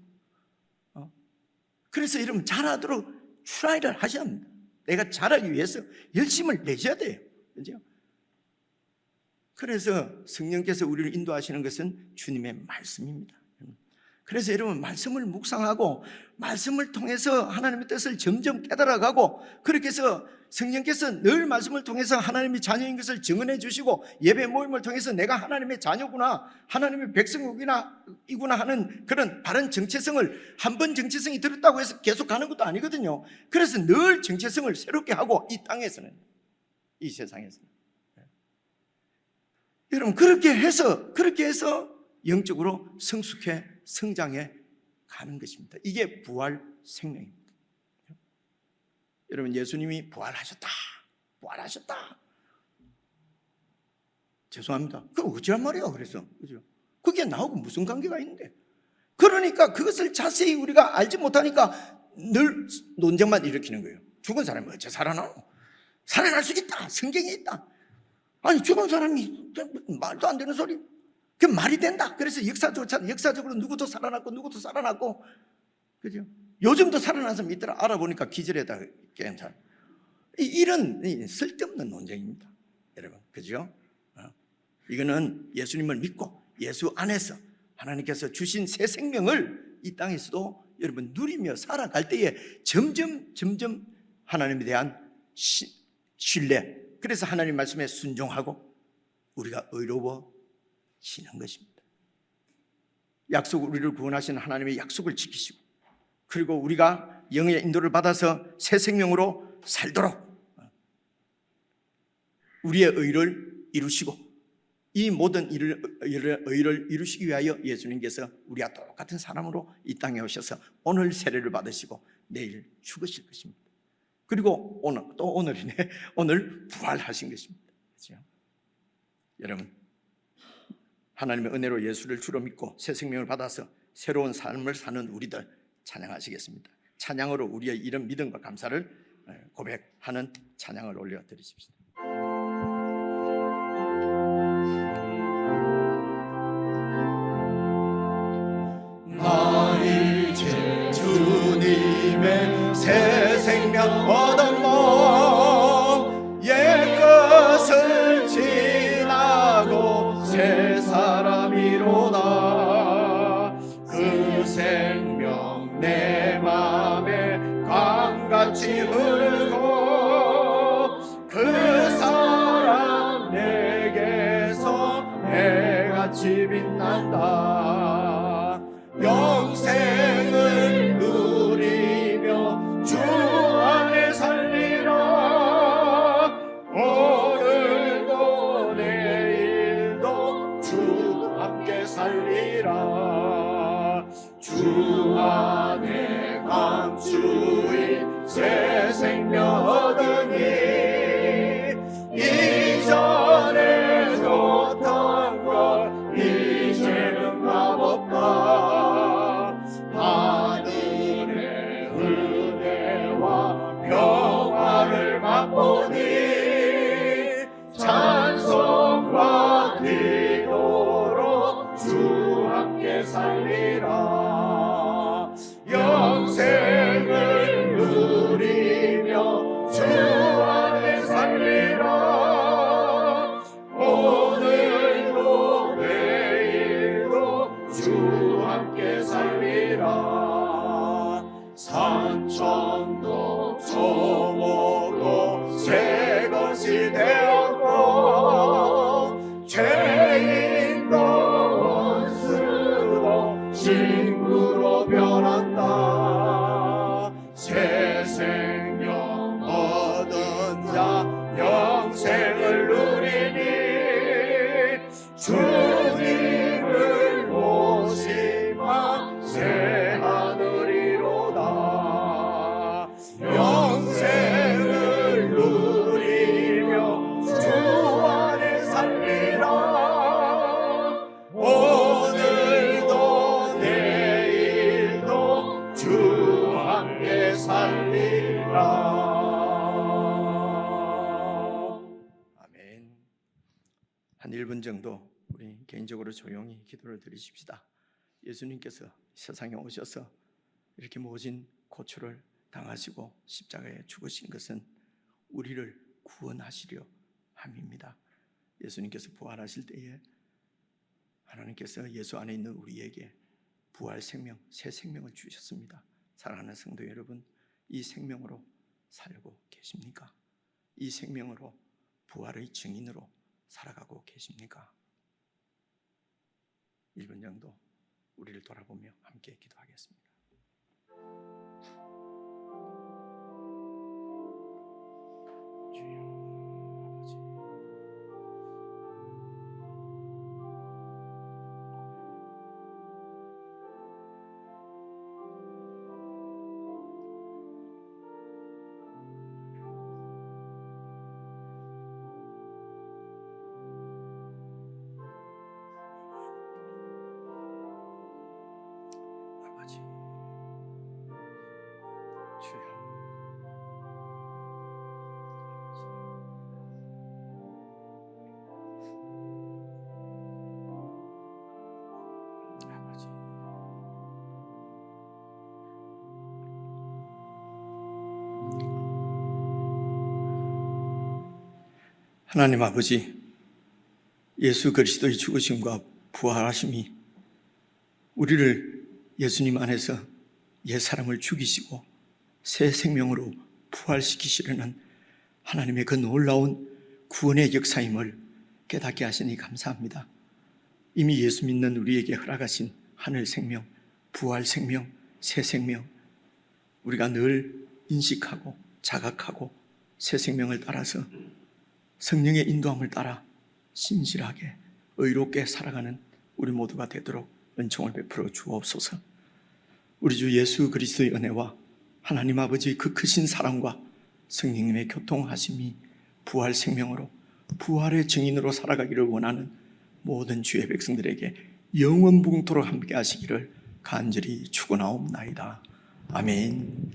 그래서 여러분 잘하도록 트라이를 하셔야 합니다. 내가 잘하기 위해서 열심을 내셔야 돼요, 그죠? 그래서 성령께서 우리를 인도하시는 것은 주님의 말씀입니다. 그래서 여러분 말씀을 묵상하고 말씀을 통해서 하나님의 뜻을 점점 깨달아가고, 그렇게 해서 성령께서 늘 말씀을 통해서 하나님의 자녀인 것을 증언해 주시고 예배 모임을 통해서 내가 하나님의 자녀구나, 하나님의 백성이구나 하는 그런 바른 정체성을, 한 번 정체성이 들었다고 해서 계속 가는 것도 아니거든요. 그래서 늘 정체성을 새롭게 하고 이 땅에서는, 이 세상에서는 여러분 그렇게 해서 영적으로 성숙해 성장해 가는 것입니다. 이게 부활 생명입니다. 여러분 예수님이 부활하셨다. 죄송합니다. 그거 어찌란 말이야, 그래서. 그죠? 그게 나하고 무슨 관계가 있는데? 그러니까 그것을 자세히 우리가 알지 못하니까 늘 논쟁만 일으키는 거예요. 죽은 사람이 어째 살아나노? 살아날 수 있다. 성경에 있다. 아니 죽은 사람이 말도 안 되는 소리. 그 말이 된다. 그래서 역사적으로 누구도 살아났고, 그죠? 요즘도 살아난 사람이 있더라. 알아보니까 기절에다 깬 사람. 이런 쓸데없는 논쟁입니다, 여러분, 그죠? 이거는 예수님을 믿고 예수 안에서 하나님께서 주신 새 생명을 이 땅에서도 여러분 누리며 살아갈 때에 점점 하나님에 대한 신뢰, 그래서 하나님 말씀에 순종하고 우리가 의로워지는 것입니다. 우리를 구원하신 하나님의 약속을 지키시고, 그리고 우리가 영의 인도를 받아서 새 생명으로 살도록 우리의 의를 이루시고, 이 모든 의를 이루시기 위하여 예수님께서 우리와 똑같은 사람으로 이 땅에 오셔서 오늘 세례를 받으시고 내일 죽으실 것입니다. 그리고 오늘 부활하신 것입니다. 그렇죠? 여러분, 하나님의 은혜로 예수를 주로 믿고 새 생명을 받아서 새로운 삶을 사는 우리들 찬양하시겠습니다. 찬양으로 우리의 이런 믿음과 감사를 고백하는 찬양을 올려드리십시오. 하나님의 새 생명 얻은 몸 옛것은 지나고 새 사람이로다. 그 생명 내 맘에 강같이 흐르고 그 사랑 내게서 해같이 빛난다. 영생을 누리며 주 안에 살리라. 오늘도 내일도 주 함께 살리라. 주 안에 감추인 새 생명 얻으니 이전에 좋던 걸 이제는 값없다. 하늘의 은혜와 평화를 맛보니 찬송과 기도로 주 함께 살리라. 영생을 누리며 주 안에 살리라. 오늘도 내일도 주 함께 살리라. 산천도 초목도 새 것이 되었고 죄인도 원수도 친구로 변한다. 새 생명 얻은 자 영생을 누리니 주님을 모시마 새 하늘이로다. 영생을 누리며 주 안에 살리라. 오늘도 내일도 주 함께 살리라. 아멘. 한 1분 정도 우리 개인적으로 조용히 기도를 드리십시다. 예수님께서 세상에 오셔서 이렇게 모진 고초를 당하시고 십자가에 죽으신 것은 우리를 구원하시려 함입니다. 예수님께서 부활하실 때에 하나님께서 예수 안에 있는 우리에게 부활 생명, 새 생명을 주셨습니다. 사랑하는 성도 여러분, 이 생명으로 살고 계십니까? 이 생명으로 부활의 증인으로 살아가고 계십니까? 1분 정도 우리를 돌아보며 함께 기도하겠습니다. 주여 아버지, 주여 아버지, 하나님 아버지, 예수 그리스도의 죽으심과 부활하심이 우리를 예수님 안에서 옛 사람을 죽이시고 새 생명으로 부활시키시려는 하나님의 그 놀라운 구원의 역사임을 깨닫게 하시니 감사합니다. 이미 예수 믿는 우리에게 허락하신 하늘 생명, 부활 생명, 새 생명, 우리가 늘 인식하고 자각하고 새 생명을 따라서 성령의 인도함을 따라 신실하게 의롭게 살아가는 우리 모두가 되도록 은총을 베풀어 주옵소서. 우리 주 예수 그리스도의 은혜와 하나님 아버지의 그 크신 사랑과 성령님의 교통하심이 부활 생명으로 부활의 증인으로 살아가기를 원하는 모든 주의 백성들에게 영원붕토록 함께 하시기를 간절히 축원하옵나이다. 아멘.